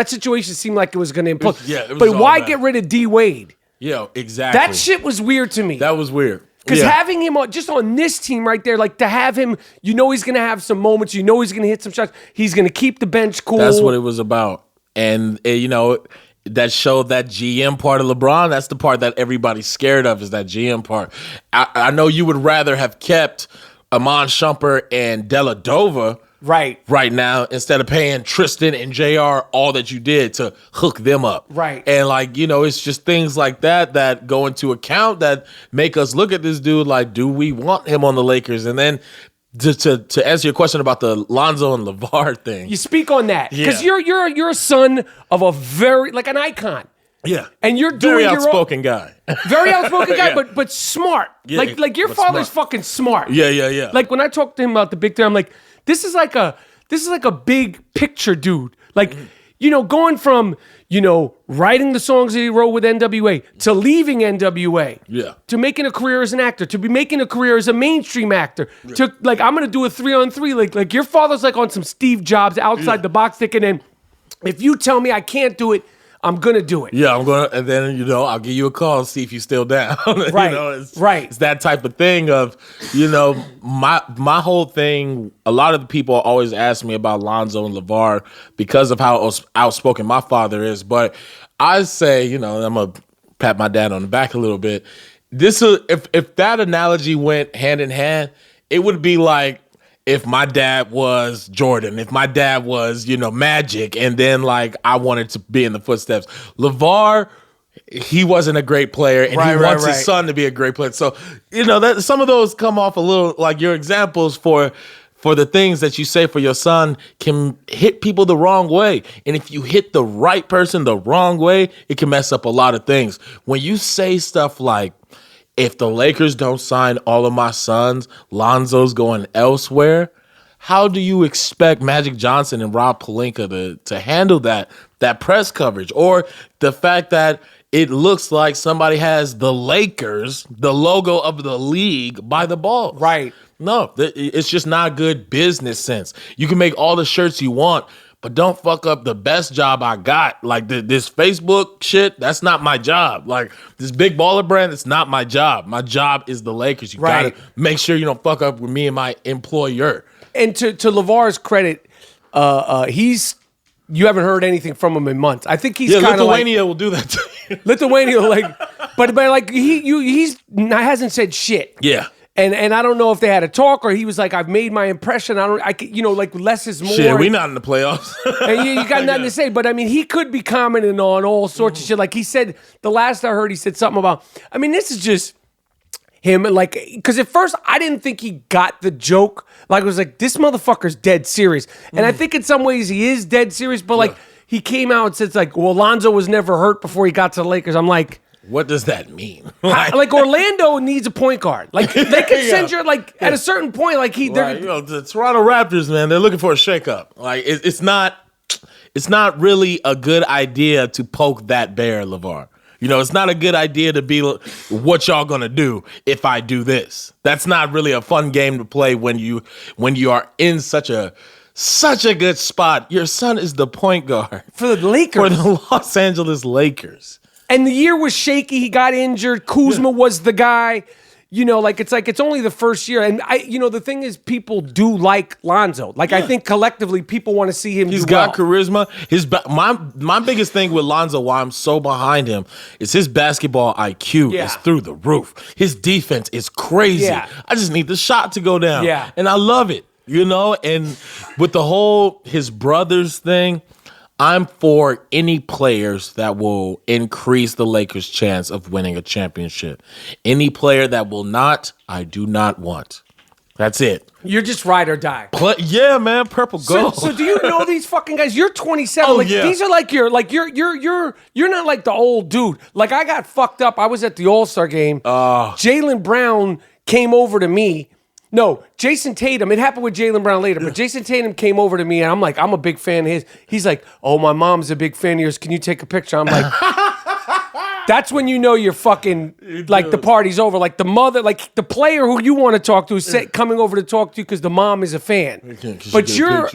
situation seemed like it was going to implode. It was but all why bad. get rid of D. Wade? Yeah, exactly. That shit was weird to me. That was weird. Because having him just on this team right there, like, to have him, he's going to have some moments. He's going to hit some shots. He's going to keep the bench cool. That's what it was about. And, that showed that GM part of LeBron. That's the part that everybody's scared of, is that GM part. I know you would rather have kept Iman Shumpert and Dellavedova right now instead of paying Tristan and JR all that you did to hook them up. Right. And it's just things like that go into account that make us look at this dude like, do we want him on the Lakers? And then to answer your question about the Lonzo and LaVar thing. You speak on that. Because you're a son of a very, like, an icon. Yeah. And you're doing very your outspoken guy. Very outspoken guy, Yeah. but smart. Yeah, like your but father's smart. fucking smart. Yeah. Like, when I talk to him about the big three, I'm like, this is like a big picture dude. Like, going from, writing the songs that he wrote with NWA to leaving NWA. Yeah. To making a career as an actor, to be making a career as a mainstream actor. To, like, I'm gonna do a 3-on-3. Like your father's like on some Steve Jobs outside the box thinking, and if you tell me I can't do it, I'm gonna do it. Yeah, I'm gonna, and then I'll give you a call and see if you're still down. Right, It's that type of thing of, my whole thing. A lot of the people always ask me about Lonzo and LaVar because of how outspoken my father is. But I say, I'm gonna pat my dad on the back a little bit. If that analogy went hand in hand, it would be like, if my dad was Jordan, if my dad was, Magic, and then, like, I wanted to be in the footsteps. LaVar, he wasn't a great player, and he wants his son to be a great player. So, that some of those come off a little, like, your examples for the things that you say for your son can hit people the wrong way. And if you hit the right person the wrong way, it can mess up a lot of things. When you say stuff like, if the Lakers don't sign all of my sons, Lonzo's going elsewhere. How do you expect Magic Johnson and Rob Pelinka to handle that press coverage? Or the fact that it looks like somebody has the Lakers, the logo of the league, by the ball. Right. No, it's just not good business sense. You can make all the shirts you want, but don't fuck up the best job I got. Like, this Facebook shit, that's not my job. Like, this big baller brand, it's not my job. My job is the Lakers. You gotta make sure you don't fuck up with me and my employer. And to LaVar's credit, you haven't heard anything from him in months. I think he's kind of Lithuania will do that to you. Lithuania, but like he's hasn't said shit. Yeah. And I don't know if they had a talk or he was like, I've made my impression. Like, less is more. Shit, we not in the playoffs. And you got nothing to say. But I mean, he could be commenting on all sorts of shit. Like, he said, the last I heard, he said something about, this is just him. Like, because at first I didn't think he got the joke. Like, it was like, this motherfucker's dead serious. And I think in some ways he is dead serious, but like, he came out and said, like, well, Lonzo was never hurt before he got to the Lakers. I'm like, what does that mean? like Orlando needs a point guard. Like they could send you at a certain point. Like the Toronto Raptors, man, they're looking for a shakeup. Like it's not really a good idea to poke that bear, LaVar. It's not a good idea to be what y'all gonna do if I do this. That's not really a fun game to play when you are in such a good spot. Your son is the point guard for the Lakers, for the Los Angeles Lakers. And the year was shaky. He got injured. Kuzma was the guy. It's only the first year. And the thing is, people do like Lonzo. I think collectively, people want to see him. He's got charisma. My biggest thing with Lonzo, why I'm so behind him, is his basketball IQ is through the roof. His defense is crazy. Yeah. I just need the shot to go down. Yeah. And I love it. And with the whole his brothers thing, I'm for any players that will increase the Lakers' chance of winning a championship. Any player that will not, I do not want. That's it. You're just ride or die. Yeah, man, purple gold. So do you know these fucking guys? You're 27. These are you're not like the old dude. Like I got fucked up. I was at the All-Star game. Jaylen Brown came over to me. No, Jason Tatum. It happened with Jaylen Brown later, but Jason Tatum came over to me, and I'm like, I'm a big fan of his. He's like, oh, my mom's a big fan of yours. Can you take a picture? I'm like, that's when you know you're fucking, the party's over. Like the mother, like the player who you want to talk to is coming over to talk to you because the mom is a fan. But you're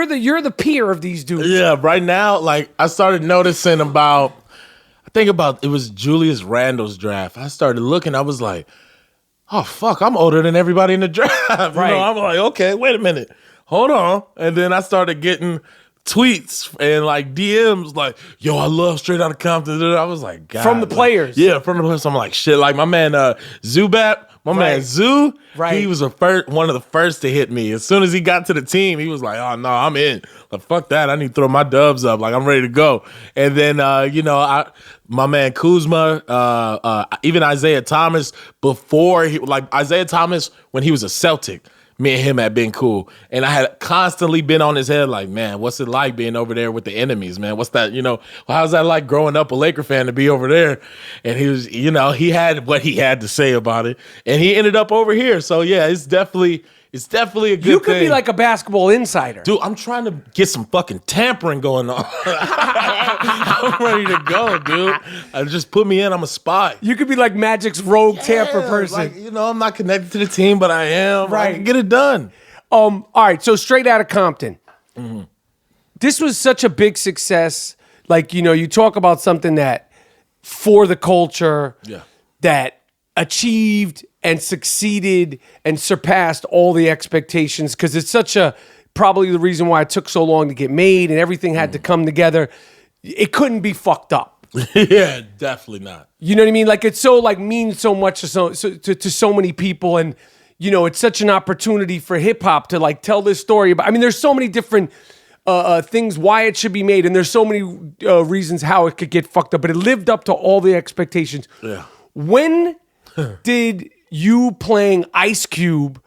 the peer of these dudes. Yeah, right now, I started noticing it was Julius Randle's draft. I started looking, I was like, oh, fuck, I'm older than everybody in the draft. Right. I'm like, okay, wait a minute. Hold on. And then I started getting tweets and DMs yo, I love Straight Out of Compton. I was like, God. From the players. Yeah, from the players. I'm like, shit. My man Zubat, man Zoo, he was one of the first to hit me. As soon as he got to the team, he was like, oh, no, I'm in. Fuck that. I need to throw my dubs up. I'm ready to go. And then, my man Kuzma, even Isaiah Thomas, before Isaiah Thomas, when he was a Celtic, me and him had been cool. And I had constantly been on his head man, what's it like being over there with the enemies, man? What's that, how's that like growing up a Laker fan to be over there? And he was, he had what he had to say about it. And he ended up over here. So, yeah, it's definitely a good thing. You could be like a basketball insider. Dude, I'm trying to get some fucking tampering going on. I'm ready to go, dude. Just put me in. I'm a spy. You could be like Magic's rogue tamper person. I'm not connected to the team, but I am. Right. I can get it done. All right, so Straight Out of Compton. Mm-hmm. This was such a big success. You talk about something that for the culture, that achieved and succeeded and surpassed all the expectations because it's probably the reason why it took so long to get made and everything had to come together. It couldn't be fucked up. Yeah, definitely not. You know what I mean? It's so means so much to so many people, and it's such an opportunity for hip hop to tell this story about. I mean, there's so many different things why it should be made, and there's so many reasons how it could get fucked up, but it lived up to all the expectations. Yeah. When did you playing Ice Cube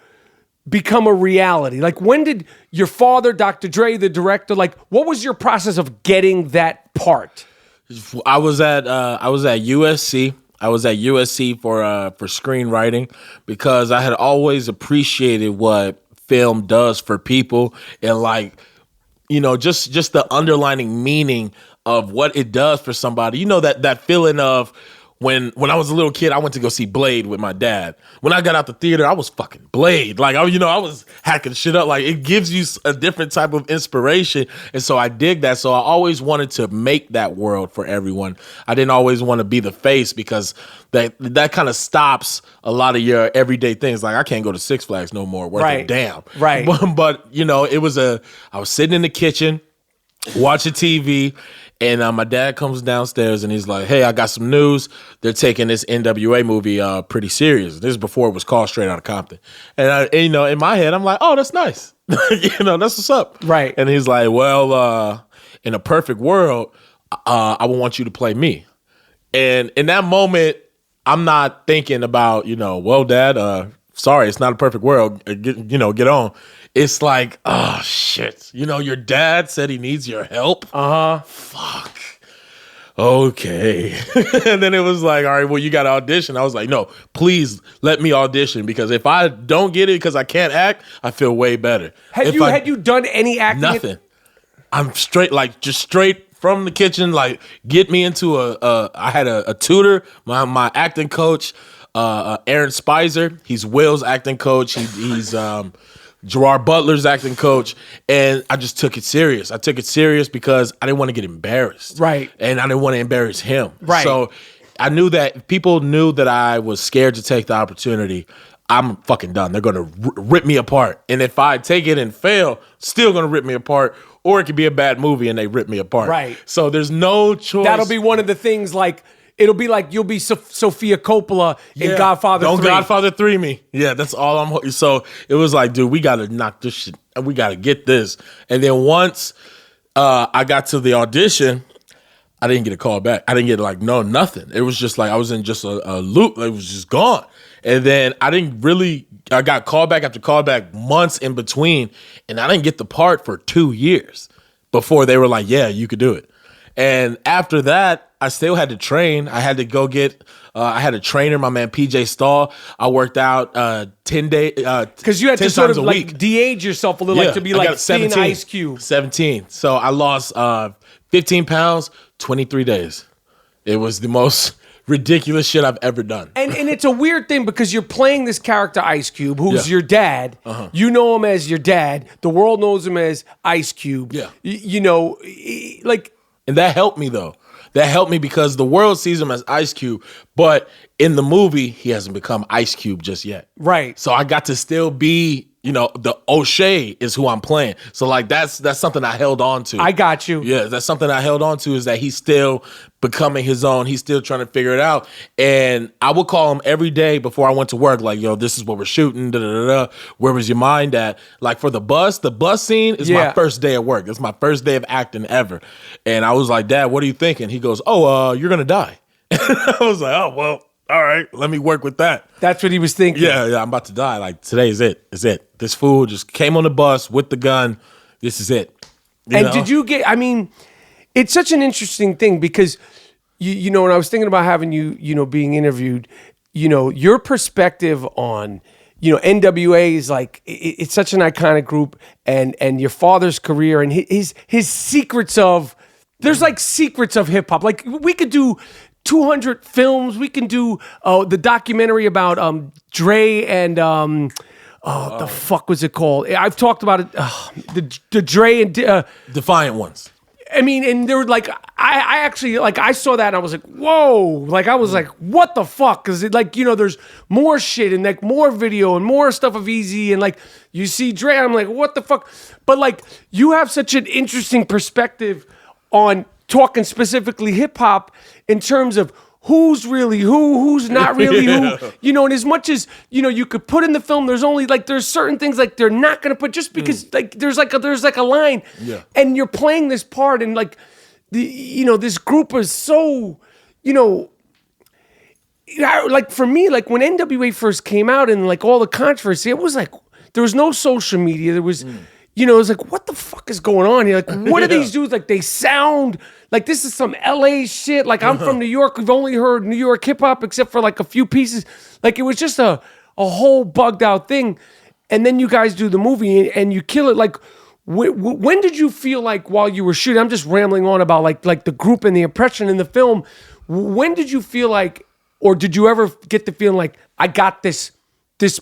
become a reality? When did your father, Dr. Dre, the director, what was your process of getting that part? I was at USC. I was at USC for screenwriting because I had always appreciated what film does for people and just the underlining meaning of what it does for somebody. That feeling of when I was a little kid, I went to go see Blade with my dad. When I got out the theater, I was fucking Blade. I was hacking shit up. It gives you a different type of inspiration. And so I dig that. So I always wanted to make that world for everyone. I didn't always want to be the face because that kind of stops a lot of your everyday things. I can't go to Six Flags no more. Worth a damn. Right. But I was sitting in the kitchen watching TV. And my dad comes downstairs and he's like, hey, I got some news. They're taking this NWA movie pretty serious. This is before it was called Straight Out of Compton. And, in my head, I'm like, oh, that's nice. That's what's up. Right. And he's like, well, in a perfect world, I would want you to play me. And in that moment, I'm not thinking about, well, Dad, sorry, it's not a perfect world. Get on. It's like, oh shit. Your dad said he needs your help. Fuck. Okay. And then it was like, all right, well, you got to audition. I was like, no, please let me audition, because if I don't get it because I can't act, I feel way better. Had you done any acting? Nothing. I'm straight from the kitchen. Like, get me into I had a tutor, my acting coach, Aaron Spicer. He's Will's acting coach. He's Gerard Butler's acting coach, and I just took it serious. I took it serious because I didn't want to get embarrassed. Right. And I didn't want to embarrass him. Right. So I knew that if people knew that I was scared to take the opportunity, I'm fucking done. They're going to rip me apart. And if I take it and fail, still going to rip me apart, or it could be a bad movie and they rip me apart. Right. So there's no choice. That'll be one of the things, like, it'll be like you'll be Sofia Coppola in Godfather 3. Don't Godfather 3 me. Yeah, that's all I'm. So it was like, dude, we got to knock this shit. We got to get this. And then once I got to the audition, I didn't get a call back. I didn't get nothing. It was just like I was in just a loop. It was just gone. And then I got call back after call back, months in between, and I didn't get the part for 2 years before they were like, yeah, you could do it. And after that, I still had to train. I had to go get, I had a trainer, my man PJ Stahl. I worked out 10 days. Because you had to sort of like de-age yourself a little, like to be like thin Ice Cube. 17. So I lost 15 pounds, 23 days. It was the most ridiculous shit I've ever done. And it's a weird thing because you're playing this character Ice Cube, who's your dad. You know him as your dad. The world knows him as Ice Cube. Yeah. And that helped me though. That helped me because the world sees him as Ice Cube, but in the movie, he hasn't become Ice Cube just yet. Right. So I got to still be, the O'Shea is who I'm playing. So like that's something I held on to. I got you. Yeah, that's something I held on to, is that he's still becoming his own. He's still trying to figure it out. And I would call him every day before I went to work, like, yo, this is what we're shooting. Where was your mind at? Like for the bus scene is my first day at work. It's my first day of acting ever. And I was like, Dad, what are you thinking? He goes, you're going to die. I was like, oh, well, all right, let me work with that. That's what he was thinking. Yeah, I'm about to die. Like, today is it. It's it. This fool just came on the bus with the gun. This is it. Did you get, it's such an interesting thing because, when I was thinking about having you, being interviewed, your perspective on, NWA is like, it's such an iconic group, and your father's career and his secrets of, there's like secrets of hip hop. Like we could do 200 films. We can do the documentary about Dre and the fuck was it called? I've talked about it. The Dre and Defiant Ones. And they were like, I actually, like, I saw that and I was like, whoa. Like, I was like, what the fuck? Because there's more shit and like more video and more stuff of Easy, and like you see Dre, I'm like, what the fuck? But like, you have such an interesting perspective on talking specifically hip hop in terms of who's really who's not really who, and as much as, you could put in the film, there's only like, there's certain things like they're not going to put just because like, there's like a line and you're playing this part and like this group is so, like for me, like when NWA first came out and like all the controversy, it was like, there was no social media. There was, it was like, what the fuck is going on here? Like, what are these dudes? Like, they sound like this is some LA shit. Like, I'm from New York. We've only heard New York hip hop except for like a few pieces. Like, it was just a whole bugged out thing. And then you guys do the movie and you kill it. Like, when did you feel like while you were shooting? I'm just rambling on about like the group and the impression in the film. When did you feel like, or did you ever get the feeling like, I got this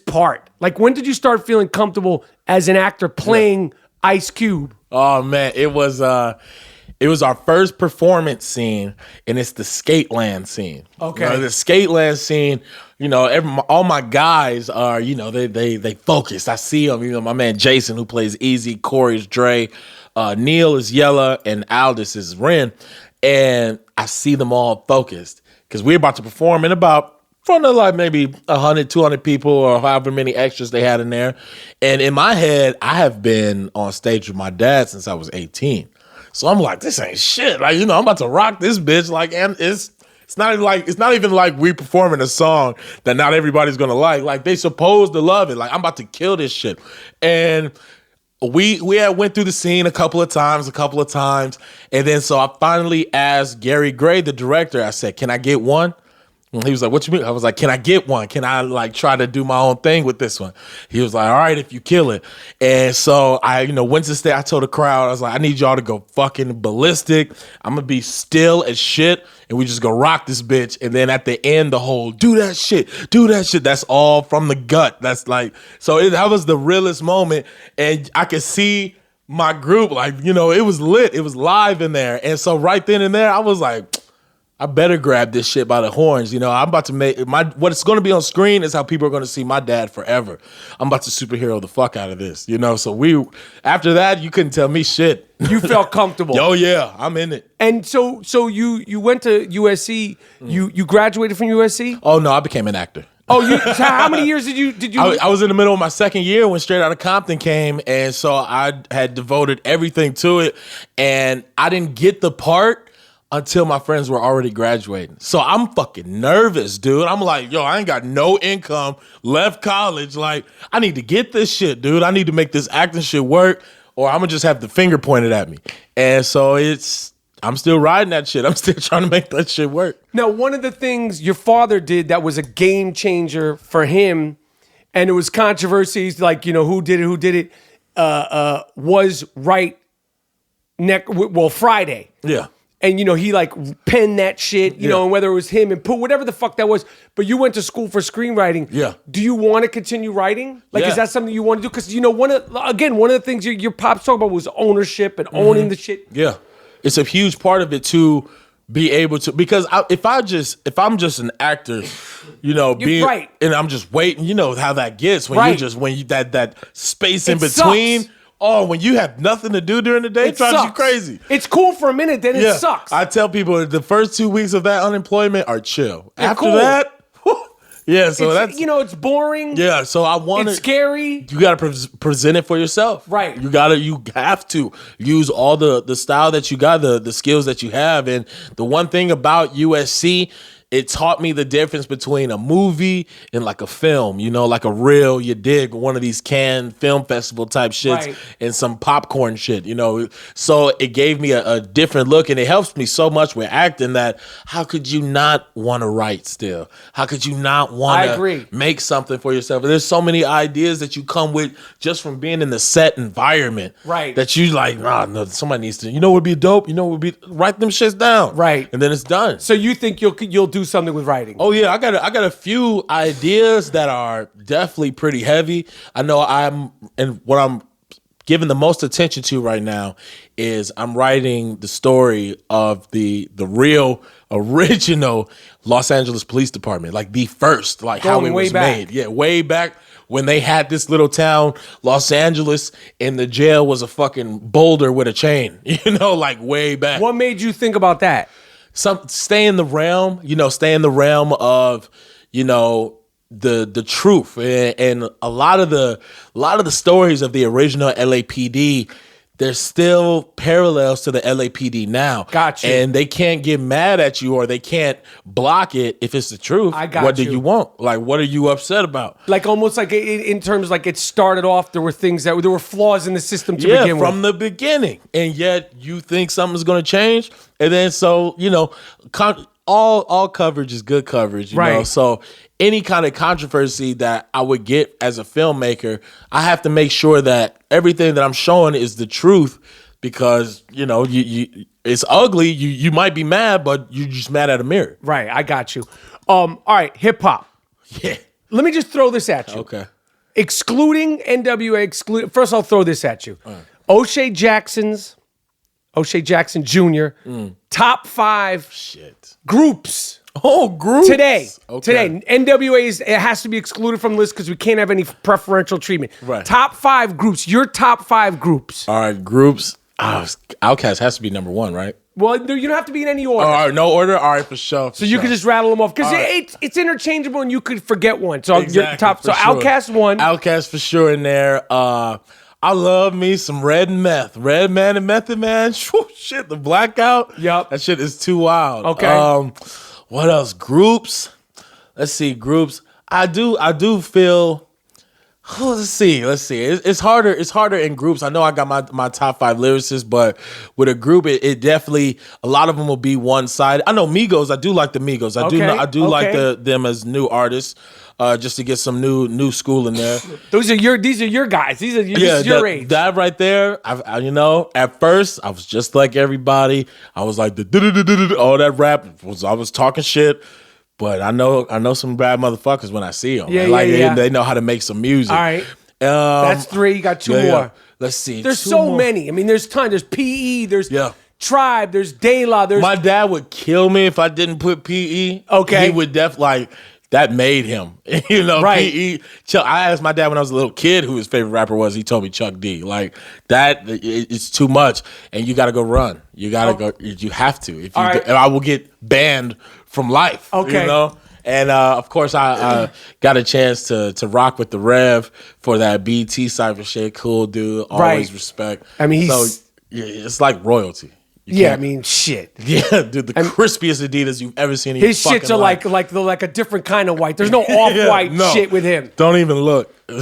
part? Like, when did you start feeling comfortable as an actor playing Ice Cube? Oh man, it was our first performance scene, and it's the Skateland scene. Okay, the Skateland scene. All my guys are, they focused. I see them. My man Jason, who plays Easy, Corey's Dre, Neil is Yella, and Aldous is Ren, and I see them all focused because we're about to perform in about, front of like maybe 100, 200 people or however many extras they had in there. And in my head, I have been on stage with my dad since I was 18. So I'm like, this ain't shit. Like, I'm about to rock this bitch. Like, and It's not even like we performing a song that not everybody's gonna like. Like they supposed to love it. Like I'm about to kill this shit. And we had went through the scene a couple of times, and then so I finally asked Gary Gray, the director. I said, "Can I get one?" And he was like, "What you mean?" I was like, "Can I get one? Can I like try to do my own thing with this one?" He was like, "All right, if you kill it." And so I, went to stay. I told the crowd, I was like, "I need y'all to go fucking ballistic. I'm gonna be still as shit, and we just gonna rock this bitch." And then at the end, the whole do that shit. That's all from the gut. That's like, so that was the realest moment, and I could see my group like, it was lit. It was live in there, and so right then and there, I was like, I better grab this shit by the horns. I'm about to make what's going to be on screen is how people are going to see my dad forever. I'm about to superhero the fuck out of this, So after that, you couldn't tell me shit. You felt comfortable. Oh yeah, I'm in it. And so you went to USC. You graduated from USC? Oh no, I became an actor. Oh, so how many years did you? I was in the middle of my second year when Straight Out of Compton came, and so I had devoted everything to it, and I didn't get the part until my friends were already graduating. So I'm fucking nervous, dude. I'm like, yo, I ain't got no income, left college. Like, I need to get this shit, dude. I need to make this acting shit work, or I'm gonna just have the finger pointed at me. And so I'm still riding that shit. I'm still trying to make that shit work. Now, one of the things your father did that was a game changer for him, and it was controversies like, who did it, was Friday. Yeah. And, he penned that shit, and whether it was him and put whatever the fuck that was. But you went to school for screenwriting. Yeah. Do you want to continue writing? Like, Yeah. is that something you want to do? Because, one of the things your pops talk about was ownership and owning the shit. Yeah. It's a huge part of it to be able to, because if I'm just an actor, being right. and I'm just waiting, how that gets when Right. that space in It between. sucks. Oh, when you have nothing to do during the day, it drives you crazy. It's cool for a minute, then it sucks. I tell people the first 2 weeks of that unemployment are chill. Yeah, After cool. that, yeah. So that's it's boring. yeah. So I want It's scary. You got to present it for yourself, Right. You have to use all the style that you got, the skills that you have, and the one thing about USC. It taught me the difference between a movie and like a film, like a reel, you dig, one of these Cannes Film Festival type shits, Right. and some popcorn shit, So it gave me a different look, and it helps me so much with acting that how could you not want to write still? How could you not want to make something for yourself? There's so many ideas that you come with just from being in the set environment. Right. That you like, no, somebody needs to, what would be dope? Write them shits down. Right. And then it's done. So you think you'll do something with writing? Oh yeah, I got a few ideas that are definitely pretty heavy. I know what I'm giving the most attention to right now is I'm writing the story of the real original Los Angeles Police Department, like the first, like Going how it way was back. made. Yeah, way back when they had this little town, Los Angeles, and the jail was a fucking boulder with a chain. Like way back. What made you think about that? Stay in the realm of, the truth, and a lot of the stories of the original LAPD, there's still parallels to the LAPD now. Gotcha. And they can't get mad at you, or they can't block it if it's the truth. I got What you. do you want? Like, what are you upset about? Like almost like in terms like it started off, there were flaws in the system to begin with. From the beginning, and yet you think something's going to change, and then so all coverage is good coverage, you know. So any kind of controversy that I would get as a filmmaker, I have to make sure that everything that I'm showing is the truth, because you it's ugly. You might be mad, but you're just mad at a mirror. Right, I got you. All right, hip hop. Yeah. Let me just throw this at you. Okay. Excluding NWA, first I'll throw this at you. O'Shea Jackson Jr., top 5 groups. Oh, groups. Today, Okay. NWA it has to be excluded from the list because we can't have any preferential treatment. Right. Top 5 groups. Your top 5 groups. All right, groups. Outkast has to be number 1, right? Well, you don't have to be in any order. All right, no order. All right, for sure. So you can just rattle them off because it's interchangeable and you could forget one. So your Exactly, top. So for sure. Outkast 1. Outkast for sure in there. I love me some Red and Meth. Red Man and Method Man. Shit, the Blackout. Yup. That shit is too wild. Okay. What else? Groups. Let's see. Groups. I do feel. Oh, let's see. It's harder in groups. I know I got my top 5 lyricists, but with a group, it definitely, a lot of them will be one side. I know Migos. I do like the Migos. I do like them as new artists, just to get some new school in there. These are your guys. This is your age. That right there. I at first I was just like everybody. I was like all that rap I was talking shit. But I know some bad motherfuckers when I see them. They know how to make some music. All right. That's 3. You got 2 more. Yeah. Let's see. There's so many. I mean, there's tons. There's PE. There's Tribe. There's De La. My dad would kill me if I didn't put PE. Okay. He would that made him. Right. PE. I asked my dad when I was a little kid who his favorite rapper was. He told me Chuck D. Like that, it's too much, and you got to go run. You got to go. You have to. I will get banned from life. Okay. And of course, I got a chance to rock with the Rev for that BT cypher shit. Cool dude. Always respect. I mean, it's like royalty. I mean, shit. Yeah, dude, the crispiest Adidas you've ever seen in his your fucking shits are life. like a different kind of white. There's no off-white shit with him. Don't even look. All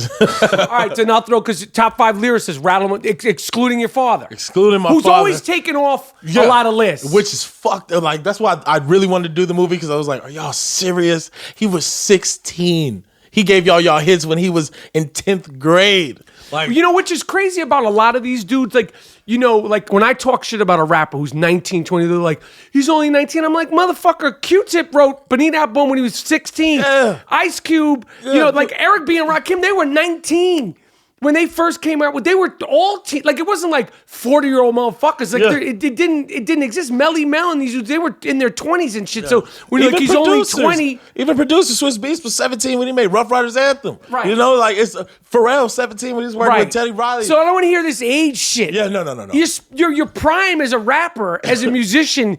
right, so now throw, because top 5 lyricists, rattle them, excluding your father. Excluding my who's father. Always taking off a lot of lists. Which is fucked. Like, that's why I really wanted to do the movie, because I was like, are y'all serious? He was 16. He gave y'all hits when he was in 10th grade. Like, which is crazy about a lot of these dudes, like when I talk shit about a rapper who's 19, 20, they're like, he's only 19. I'm like, motherfucker, Q-Tip wrote Beneath That Bone when he was 16. Yeah. Ice Cube, like Eric B. and Rakim, they were 19. When they first came out, they were all like it wasn't like 40-year-old motherfuckers. Like it didn't exist. Melly Mel and these dudes, they were in their 20s and shit. So when you're like, he's only 20. Even producer Swiss Beats was 17 when he made Rough Riders Anthem. Right. It's Pharrell 17 when he was working with Teddy Riley. So I don't want to hear this age shit. Yeah, no. Your prime as a rapper, as a musician,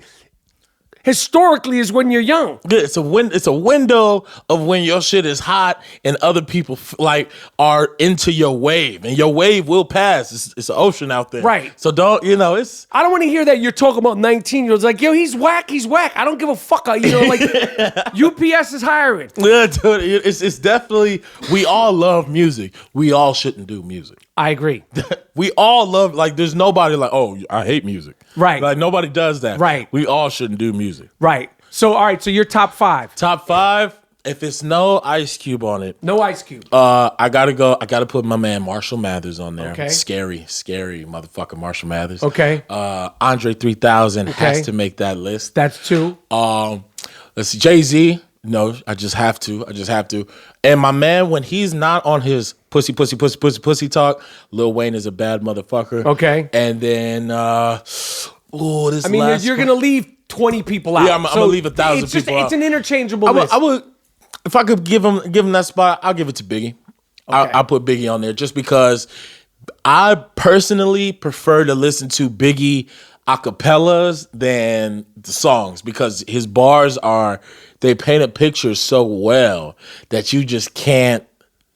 historically is when you're young. Yeah, it's a window of when your shit is hot and other people are into your wave, and your wave will pass. It's an ocean out there, right? So it's. I don't want to hear that you're talking about 19-year-olds like, yo, he's whack. I don't give a fuck. UPS is hiring. Yeah, dude, it's definitely. We all love music. We all shouldn't do music. I agree. We all love, there's nobody oh, I hate music. Right. Like, nobody does that. Right. We all shouldn't do music. Right. So, all right, so your top 5. Top 5, if it's no Ice Cube on it. No Ice Cube. I gotta put my man Marshall Mathers on there. Okay. Scary motherfucker Marshall Mathers. Okay. Andre 3000 has to make that list. That's 2. Let's see, Jay-Z. No, I just have to. And my man, when he's not on his pussy talk, Lil Wayne is a bad motherfucker. Okay. And then, you're going to leave 20 people out. Yeah, I'm going to leave 1,000 people out. It's an interchangeable list. I would, if I could give him that spot, I'll give it to Biggie. Okay. I'll put Biggie on there just because I personally prefer to listen to Biggie acapellas than the songs, because his bars they paint a picture so well that you just can't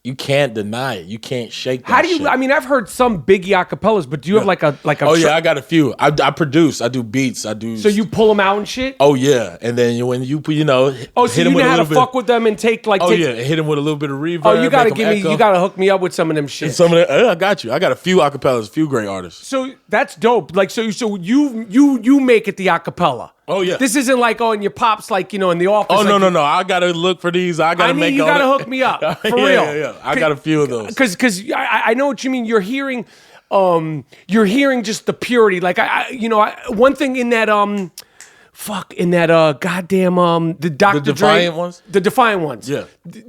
deny it. You can't shake that. How do you? shit. I mean, I've heard some Biggie acapellas, but do you have like a? Oh yeah, I got a few. I produce. I do beats. I do. So you pull them out and shit. Oh yeah, and then when you so you know how to fuck with them and take yeah, hit him with a little bit of reverb. Oh, you gotta you gotta hook me up with some of them shit. I got you. I got a few acapellas, a few great artists. So that's dope. Like so you make it the acapella. Oh yeah. This isn't like in your pops in the office. Oh no. I gotta look for these. I gotta make. You gotta hook me up for real. Yeah. I got a few of those. Because I know what you mean. You're hearing just the purity. Like one thing in that goddamn the Dr. The Defiant ones? The Defiant ones. Yeah.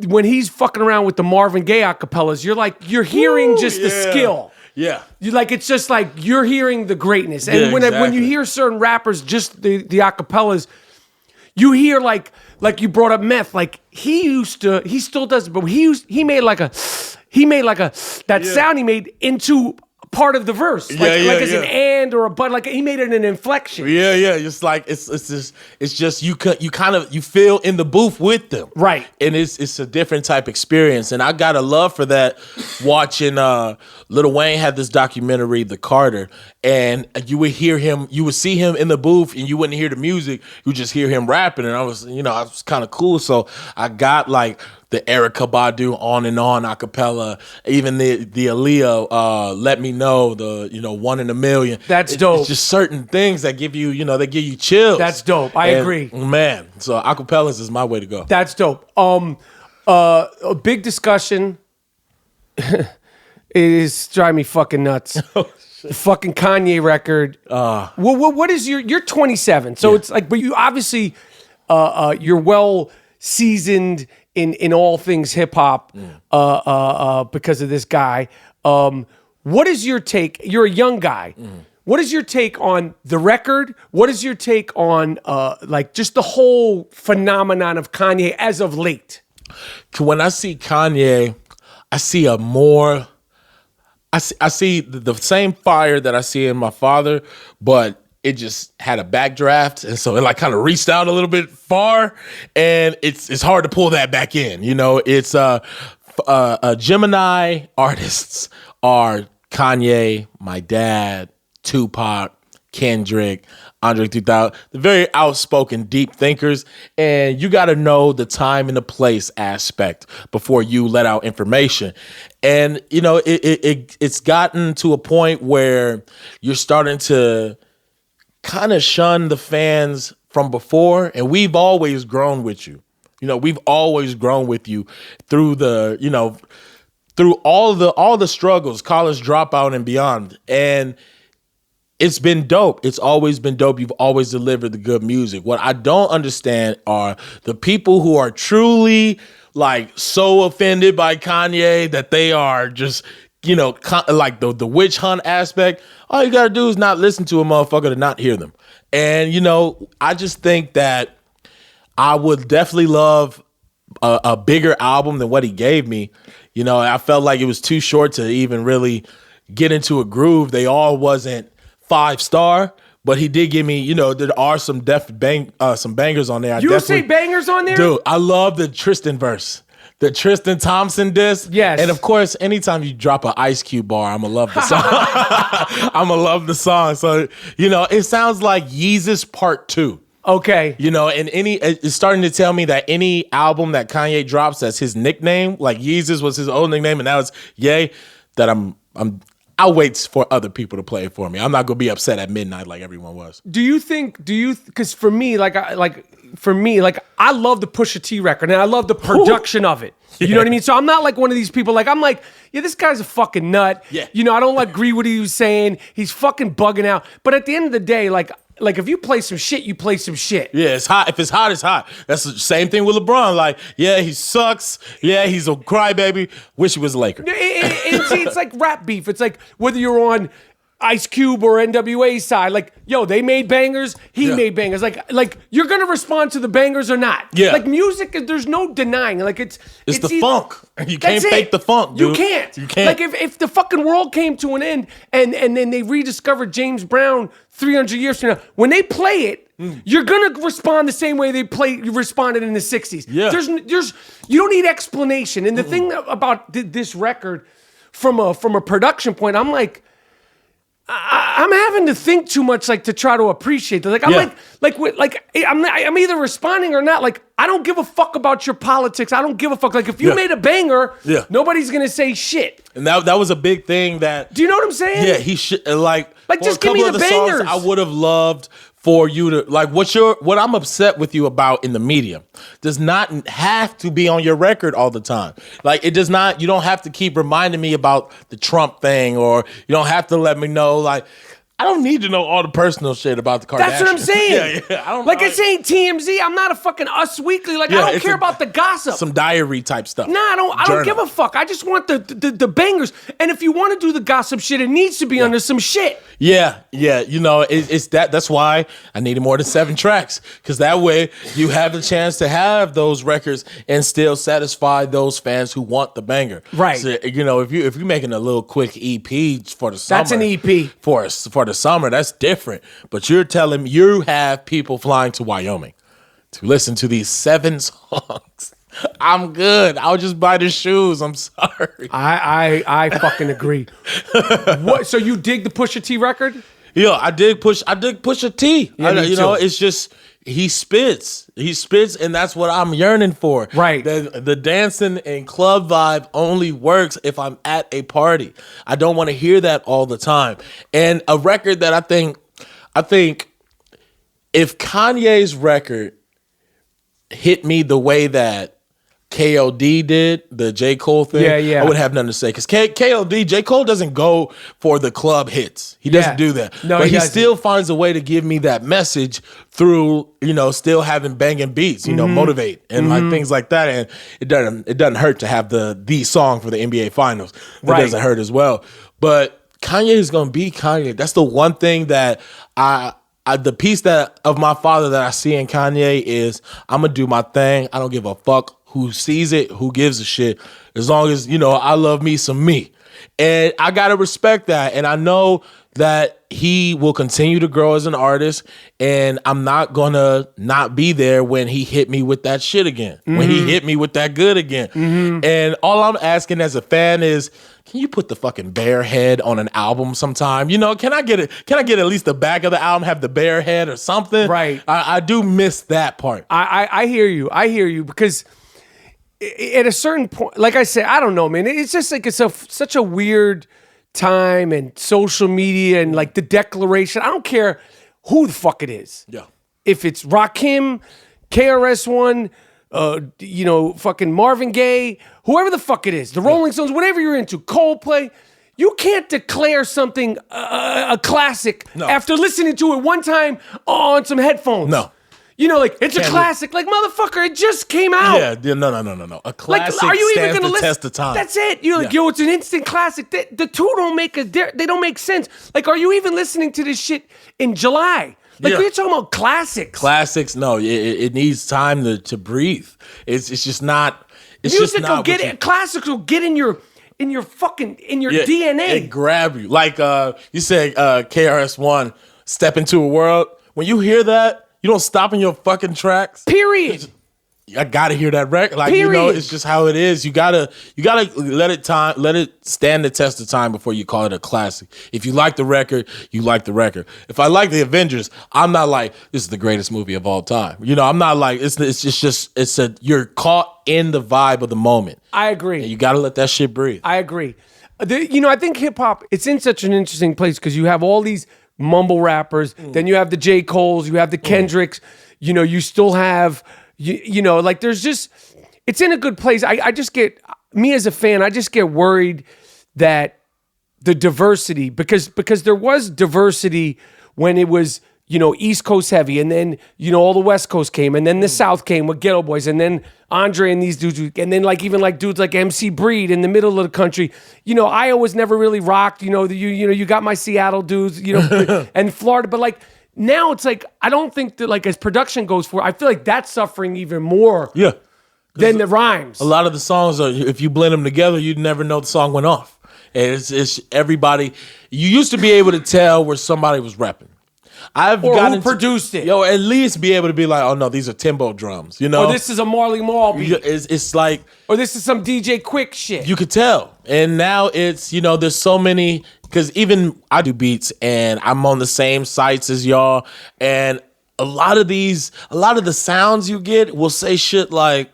When he's fucking around with the Marvin Gaye acapellas, you're hearing just the skill. Yeah. It's just like you're hearing the greatness. And when you hear certain rappers, just the acapellas, you hear like you brought up Meth. Like he still does it, but he made that sound he made into part of the verse, like as an and or a but, like he made it an inflection. Yeah, it's like it's just you feel in the booth with them, right? And it's a different type experience, and I got a love for that. Watching Lil Wayne had this documentary, The Carter, and you would see him in the booth, and you wouldn't hear the music, you would just hear him rapping, and I was kind of cool, so I got like the Erykah Badu On and On acapella, even the Aaliyah Let Me Know, the One in a Million. That's dope. It's just certain things that give you they give you chills. That's dope. I agree, man. So acapellas is my way to go. That's dope. A big discussion. It is driving me fucking nuts. The fucking Kanye record. What is you're 27, so it's like, but you obviously you're well seasoned in all things hip hop because of this guy. What is your take? You're a young guy. What is your take on the record? What is your take on like just the whole phenomenon of Kanye as of late? When I see Kanye, I see I see the same fire that I see in my father, but it just had a backdraft, and so it like kind of reached out a little bit far, and it's hard to pull that back in. It's Gemini artists are Kanye, my dad, Tupac, Kendrick, Andre 3000, the very outspoken, deep thinkers, and you got to know the time and the place aspect before you let out information. And it's gotten to a point where you're starting to kind of shun the fans from before, and we've always grown with you. We've always grown with you through through all the struggles, college dropout and beyond. And it's been dope. It's always been dope. You've always delivered the good music. What I don't understand are the people who are truly like so offended by Kanye that they are just, like the witch hunt aspect. All you gotta do is not listen to a motherfucker to not hear them. And, I just think that I would definitely love a bigger album than what he gave me. I felt like it was too short to even really get into a groove. They all wasn't 5-star, but he did give me, there are some some bangers on there. You say bangers on there? Dude, I love the Tristan verse. The Tristan Thompson disc. Yes. And of course, anytime you drop an Ice Cube bar, I'm going to love the song. I'm going to love the song. So, it sounds like Yeezus Part 2. Okay. And it's starting to tell me that any album that Kanye drops that's his nickname, like Yeezus was his old nickname and now it's Ye, that I'll wait for other people to play it for me. I'm not going to be upset at midnight like everyone was. Because for me, I love the Pusha T record and I love the production of it. You know what I mean? So I'm not like one of these people, I'm like, yeah, this guy's a fucking nut. Yeah. I don't agree with what he was saying. He's fucking bugging out. But at the end of the day, like if you play some shit, you play some shit. Yeah, it's hot. If it's hot, it's hot. That's the same thing with LeBron. Like, yeah, he sucks. Yeah, he's a crybaby. Wish he was a Laker. It's like rap beef. It's like whether you're on Ice Cube or NWA side, like, yo, they made bangers, he made bangers. Like you're gonna respond to the bangers or not. Yeah. Like music, there's no denying. Like it's the funk. You can't fake the funk, dude. You can't. You can't. Like if the fucking world came to an end and then they rediscovered James Brown 300 years from now, when they play it, you're gonna respond the same way you responded in the 60s. Yeah. There's you don't need explanation. And the thing about this record, from a production point, I'm like, I'm having to think too much, to try to appreciate it. I'm either responding or not. Like, I don't give a fuck about your politics. I don't give a fuck. Like, if you made a banger, nobody's gonna say shit. And that was a big thing. That, do you know what I'm saying? Yeah, he should just give me the bangers. I would have loved for you to what I'm upset with you about in the media does not have to be on your record all the time. Like, it does not. You don't have to keep reminding me about the Trump thing, or you don't have to let me know. Like, I don't need to know all the personal shit about the Kardashians. That's what I'm saying. Yeah. I don't. Like it's ain't TMZ. I'm not a fucking Us Weekly. Like I don't care about the gossip. Some diary type stuff. Nah, I don't give a fuck. I just want the bangers. And if you want to do the gossip shit, it needs to be under some shit. Yeah. You know, it's that. That's why I needed more than 7 tracks, because that way you have the chance to have those records and still satisfy those fans who want the banger. Right. So, you know, if you're making a little quick EP for the summer, That's an EP for the summer. That's different. But you're telling me you have people flying to Wyoming to listen to these 7 songs. I'm good. I'll just buy the shoes. I'm sorry. I fucking agree. What? So you dig the Pusha T record? Yo, I dig Pusha T. Yeah, You know, it's just he spits, and that's what I'm yearning for. Right. The dancing and club vibe only works if I'm at a party. I don't want to hear that all the time. And a record that I think if Kanye's record hit me the way that KOD did, the J. Cole thing, yeah. I would have nothing to say. Because KOD, J. Cole doesn't go for the club hits. He doesn't do that. No, but he doesn't. still finds a way to give me that message through, you know, still having banging beats, you know, motivate and like things like that. And it doesn't hurt to have the song for the NBA Finals. That doesn't hurt as well. But Kanye is going to be Kanye. That's the one thing that the piece that of my father that I see in Kanye is I'm going to do my thing. I don't give a fuck who sees it, who gives a shit, as long as, you know, I love me some me. And I got to respect that. And I know that he will continue to grow as an artist, and I'm not going to not be there when he hit me with that shit again, when he hit me with that good again. And all I'm asking as a fan is, can you put the fucking bear head on an album sometime? You know, can I get at least the back of the album have the bear head or something? Right. I do miss that part. I hear you because at a certain point, like I said, I don't know, man. It's just like it's such a weird time and social media and like the declaration. I don't care who the fuck it is. Yeah. If it's Rakim, KRS-One, you know, fucking Marvin Gaye, whoever the fuck it is, the Rolling Stones, whatever you're into, Coldplay, you can't declare something a classic after listening to it one time on some headphones. No. You know, like, it's a classic. Like, motherfucker, it just came out. Yeah, no. A classic Like, are you even stands gonna the listen? test of time. That's it. You're like, yo, it's an instant classic. The two don't they don't make sense. Like, are you even listening to this shit in July? Like, we're talking about classics. Classics, no, it needs time to breathe. It's just not. It's Music just not will get classics will get in your DNA. It grab you. Like you said, KRS-One, Step Into a World. When you hear that, you don't stop in your fucking tracks. Period. I gotta hear that record. Like, you know, it's just how it is. You gotta let it stand the test of time before you call it a classic. If you like the record, you like the record. If I like the Avengers, I'm not like, this is the greatest movie of all time. You know, I'm not like, you're caught in the vibe of the moment. I agree. And you gotta let that shit breathe. I agree. You know, I think hip hop, it's in such an interesting place because you have all these mumble rappers, then you have the J. Coles, you have the Kendricks, you know, you still have, you know, like there's just, it's in a good place. I just get, me as a fan, I just get worried that the diversity, because there was diversity when it was, you know, East Coast heavy, and then, you know, all the West Coast came, and then the South came with Ghetto Boys, and then Andre and these dudes, and then like even like dudes like MC Breed in the middle of the country. You know, Iowa was never really rocked. You know, you got my Seattle dudes, you know, and Florida, but like now it's like I don't think that like as production goes forward, I feel like that's suffering even more. Yeah. Than the rhymes. A lot of the songs are, if you blend them together, you'd never know the song went off. And it's everybody. You used to be able to tell where somebody was rapping. Who produced it. Yo, at least be able to be like, oh no, these are Timbo drums, you know? Or this is a Marley Marl beat. It's like... Or this is some DJ Quick shit. You could tell. And now it's, you know, there's so many... Because even I do beats and I'm on the same sites as y'all. And a lot of the sounds you get will say shit like...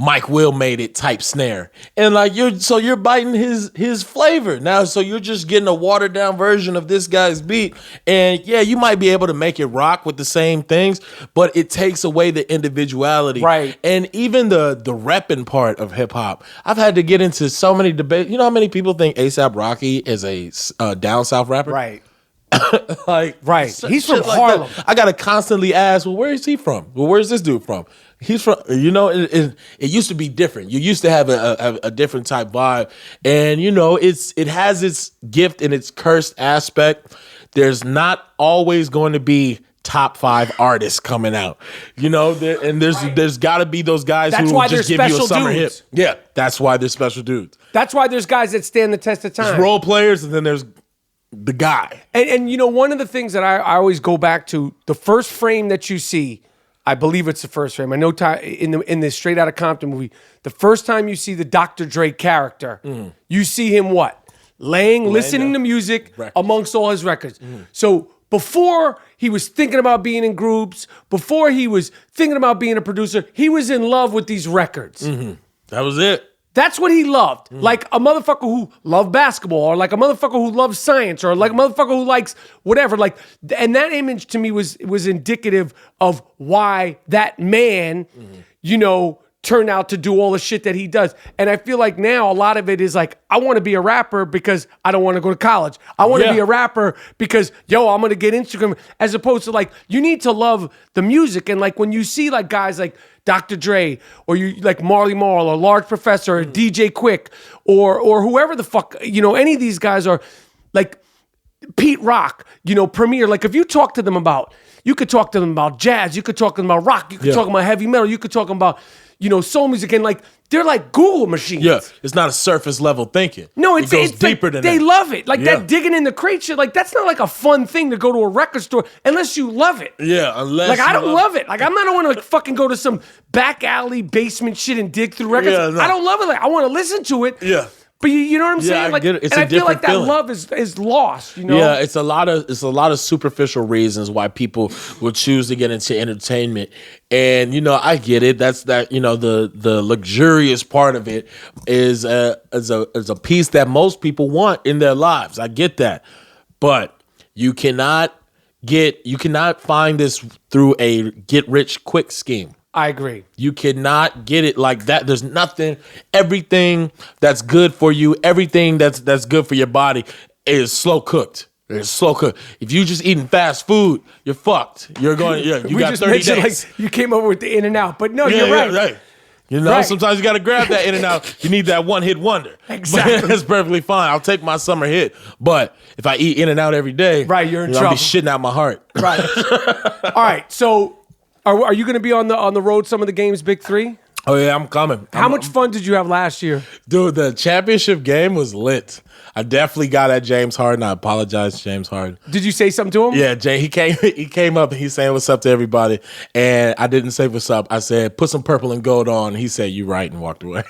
Mike Will made it type snare. And like you're biting his flavor now. So you're just getting a watered down version of this guy's beat. And yeah, you might be able to make it rock with the same things, but it takes away the individuality. Right. And even the repping part of hip hop. I've had to get into so many debates. You know how many people think A$AP Rocky is a down south rapper? Right. Like Right. He's from like Harlem. that. I gotta constantly ask, well, where is he from? Well, where's this dude from? He's from, it used to be different. You used to have a different type vibe. And, it has its gift and its cursed aspect. There's not always going to be top 5 artists coming out. There's got to be those guys That's who why will just they're give you a special summer dudes. hit. Yeah, that's why they're special dudes. That's why there's guys that stand the test of time. There's role players, and then there's the guy. And one of the things that I always go back to, the first frame that you see, I believe it's the first frame. I know in the Straight Out of Compton movie, the first time you see the Dr. Dre character, you see him what? Listening to music amongst all his records. So before he was thinking about being in groups, before he was thinking about being a producer, he was in love with these records. That was it. That's what he loved. Like a motherfucker who loved basketball, or like a motherfucker who loves science, or like a motherfucker who likes whatever. Like, and that image to me was indicative of why that man, turned out to do all the shit that he does. And I feel like now a lot of it is like, I want to be a rapper because I don't want to go to college. I want to be a rapper because, I'm going to get Instagram. As opposed to like, you need to love the music. And like when you see like guys like Dr. Dre, or you like Marley Marl, or Large Professor, or DJ Quick, or whoever the fuck, any of these guys are, like Pete Rock, Premier. Like if you talk to them about, you could talk to them about jazz, you could talk to them about rock, you could talk about heavy metal, you could talk about, soul music, and like they're like Google machines. Yeah, it's not a surface level thinking. No, it goes it's deeper like, than they that. love it. Like that digging in the crate shit. Like that's not like a fun thing to go to a record store unless you love it. Yeah, unless like I don't love it. Like I'm not want to like fucking go to some back alley basement shit and dig through records. Yeah, no. I don't love it. Like I want to listen to it. Yeah. But you know what I'm saying? I Like, get it. It's and a I feel like that different feeling. love is lost. Yeah, it's a lot of superficial reasons why people will choose to get into entertainment, and I get it. That's the luxurious part of it is a piece that most people want in their lives. I get that, but you cannot find this through a get rich quick scheme. I agree. You cannot get it like that. There's everything that's good for you, everything that's good for your body is slow cooked. It's slow cooked. If you just eating fast food, you're fucked. You're going, you got 30 days. Like you came up with the in and out, but no, you're right. Right. Sometimes you got to grab that in and out. You need that one hit wonder. Exactly. But that's perfectly fine. I'll take my summer hit. But if I eat in and out every day, right, you're in I'll trouble. be shitting out my heart. Right. All right. So, are you going to be on the road some of the games, Big Three? Oh yeah, I'm coming. How much fun did you have last year? Dude, the championship game was lit. I definitely got at James Harden. I apologize, James Harden. Did you say something to him? Yeah, Jay, he came up and he's saying what's up to everybody. And I didn't say what's up. I said, put some purple and gold on. He said, you right, and walked away.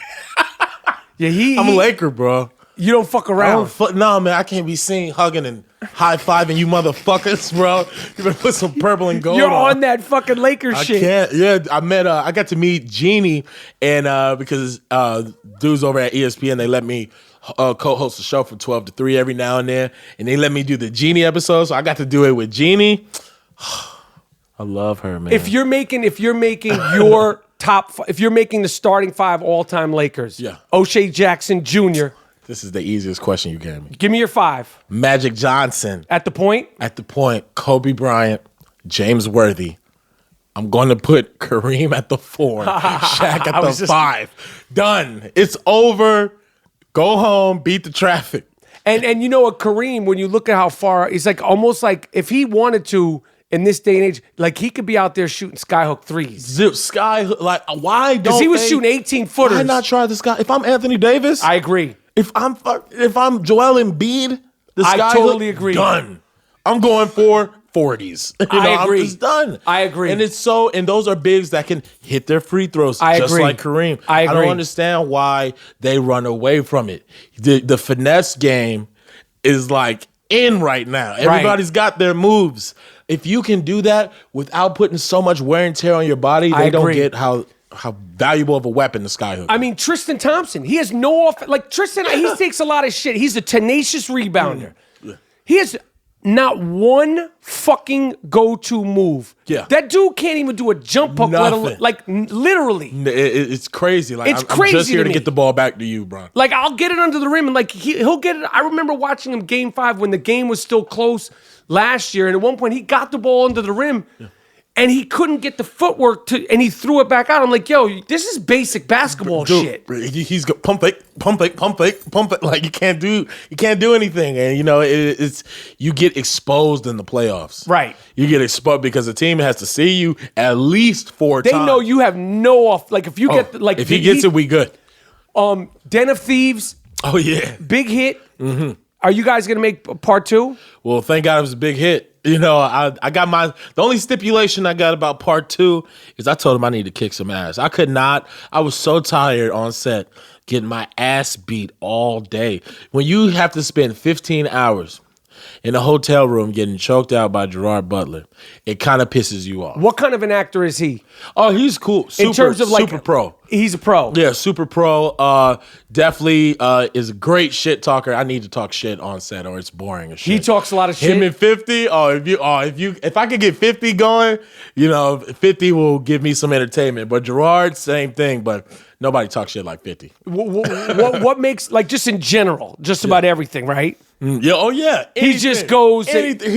Yeah, I'm a Laker, bro. You don't fuck around. No, man, I can't be seen hugging and high-fiving you motherfuckers, bro. You better put some purple and gold on. You're on that fucking Lakers shit. I can't. Yeah, I got to meet Jeannie, and because dudes over at ESPN, they let me co-host the show from 12 to 3 every now and then, and they let me do the Jeannie episode, so I got to do it with Jeannie. I love her, man. If you're making your if you're making the starting 5 all-time Lakers, yeah. O'Shea Jackson Jr. This is the easiest question you gave me. Give me your 5. Magic Johnson. At the point? At the point. Kobe Bryant. James Worthy. I'm going to put Kareem at the 4. Shaq at the 5. Done. It's over. Go home. Beat the traffic. And you know what, Kareem, when you look at how far, it's like almost like if he wanted to, in this day and age, like he could be out there shooting skyhook threes. Like, why don't Because he was shooting 18-footers. Why not try the sky? If I'm Anthony Davis. I agree. If I'm Joel Embiid, I totally agree. Done. I'm going for 40s. I agree. I'm just done. I agree. And those are bigs that can hit their free throws just agree. like Kareem. I agree. don't understand why they run away from it. The finesse game is like in right now. Everybody's got their moves. If you can do that without putting so much wear and tear on your body, they don't get how valuable of a weapon the skyhook. I mean, Tristan Thompson, he has no off. Like Tristan, he takes a lot of shit. He's a tenacious rebounder. He has not one fucking go-to move. Yeah. That dude can't even do a jump hook, let alone, like literally. It's crazy. Like It's crazy I'm just here to to me. get the ball back to you, bro. Like, I'll get it under the rim, and like he'll get it. I remember watching him Game 5 when the game was still close last year, and at one point he got the ball under the rim, and he couldn't get the footwork to, and he threw it back out. I'm like, yo, this is basic basketball shit. He's got pump it. Like you can't do anything, and you know it's you get exposed in the playoffs. Right. You get exposed because the team has to see you at least 4 times. They know you have no off. Like if you get like if he gets it, we good. Den of Thieves, Oh yeah. big hit. Mm-hmm. Are you guys gonna make part 2? Well, thank God it was a big hit. You know, I got the only stipulation I got about part 2 is I told him I need to kick some ass. I was so tired on set getting my ass beat all day. When you have to spend 15 hours in a hotel room getting choked out by Gerard Butler, it kind of pisses you off. What kind of an actor is he? Oh, he's cool. In terms of like super pro. He's a pro. Yeah, super pro. Definitely is a great shit talker. I need to talk shit on set or it's boring as shit. He talks a lot of shit. Him and 50. If I could get 50 going, you know, 50 will give me some entertainment. But Gerard, same thing. But nobody talks shit like 50. What makes, like, just in general, just about everything, right? Yeah. Oh yeah. He just goes. Anything.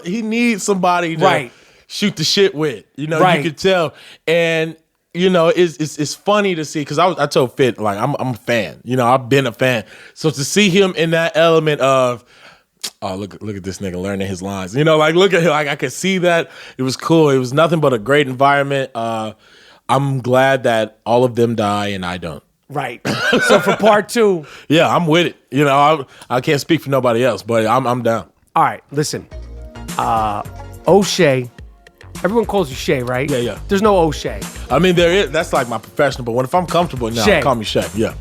He needs somebody to shoot the shit with. You know, you could tell. And you know, it's funny to see because I told Fit like I'm a fan. You know, I've been a fan. So to see him in that element of, oh look at this nigga learning his lines. You know, like look at him. Like I could see that. It was cool. It was nothing but a great environment. I'm glad that all of them die and I don't. Right. So for part 2. Yeah, I'm with it. You know, I can't speak for nobody else, but I'm down. All right, listen. O'Shea. Everyone calls you Shay, right? Yeah. There's no O'Shea. I mean, there is. That's like my professional, but if I'm comfortable now, Shay. call me Shay. Yeah.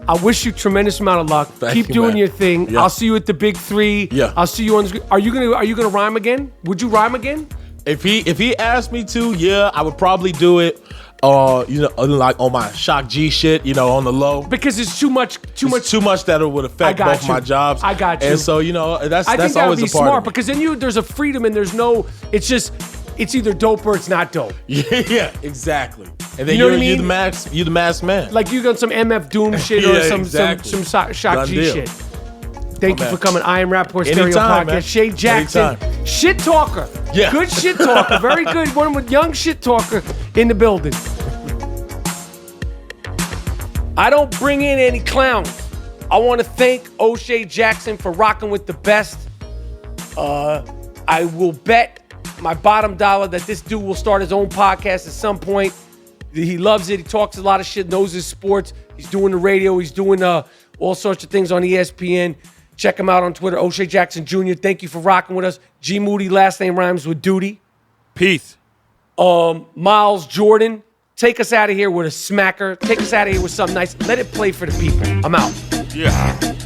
I wish you tremendous amount of luck. Keep you, doing man. your thing. Yeah. I'll see you at the Big 3. Yeah. I'll see you on the screen. Are you gonna rhyme again? Would you rhyme again? If he asked me to, yeah, I would probably do it. You know, like on my Shock G shit, you know, on the low. Because it's too much that it would affect both my jobs. I got you. And so, you know, that's I think that would always be a part smart of me. because then there's a freedom and there's no. It's either dope or it's not dope. Yeah, exactly. And then You know what I mean? you're the masked man. Like you got some MF Doom shit Yeah, or some exactly. Shock Done G deal. shit. Thank you man. for coming. I Am Rapaport Stereo Anytime, Podcast. man. Shay Jackson, Anytime. shit talker. Yeah. Good shit talker. Very good. One with young shit talker in the building. I don't bring in any clowns. I want to thank O'Shea Jackson for rocking with the best. I will bet my bottom dollar that this dude will start his own podcast at some point. He loves it. He talks a lot of shit, knows his sports. He's doing the radio. He's doing all sorts of things on ESPN. Check him out on Twitter, O'Shea Jackson Jr. Thank you for rocking with us. G Moody, last name rhymes with duty. Peace. Miles Jordan, take us out of here with a smacker. Take us out of here with something nice. Let it play for the people. I'm out. Yeah.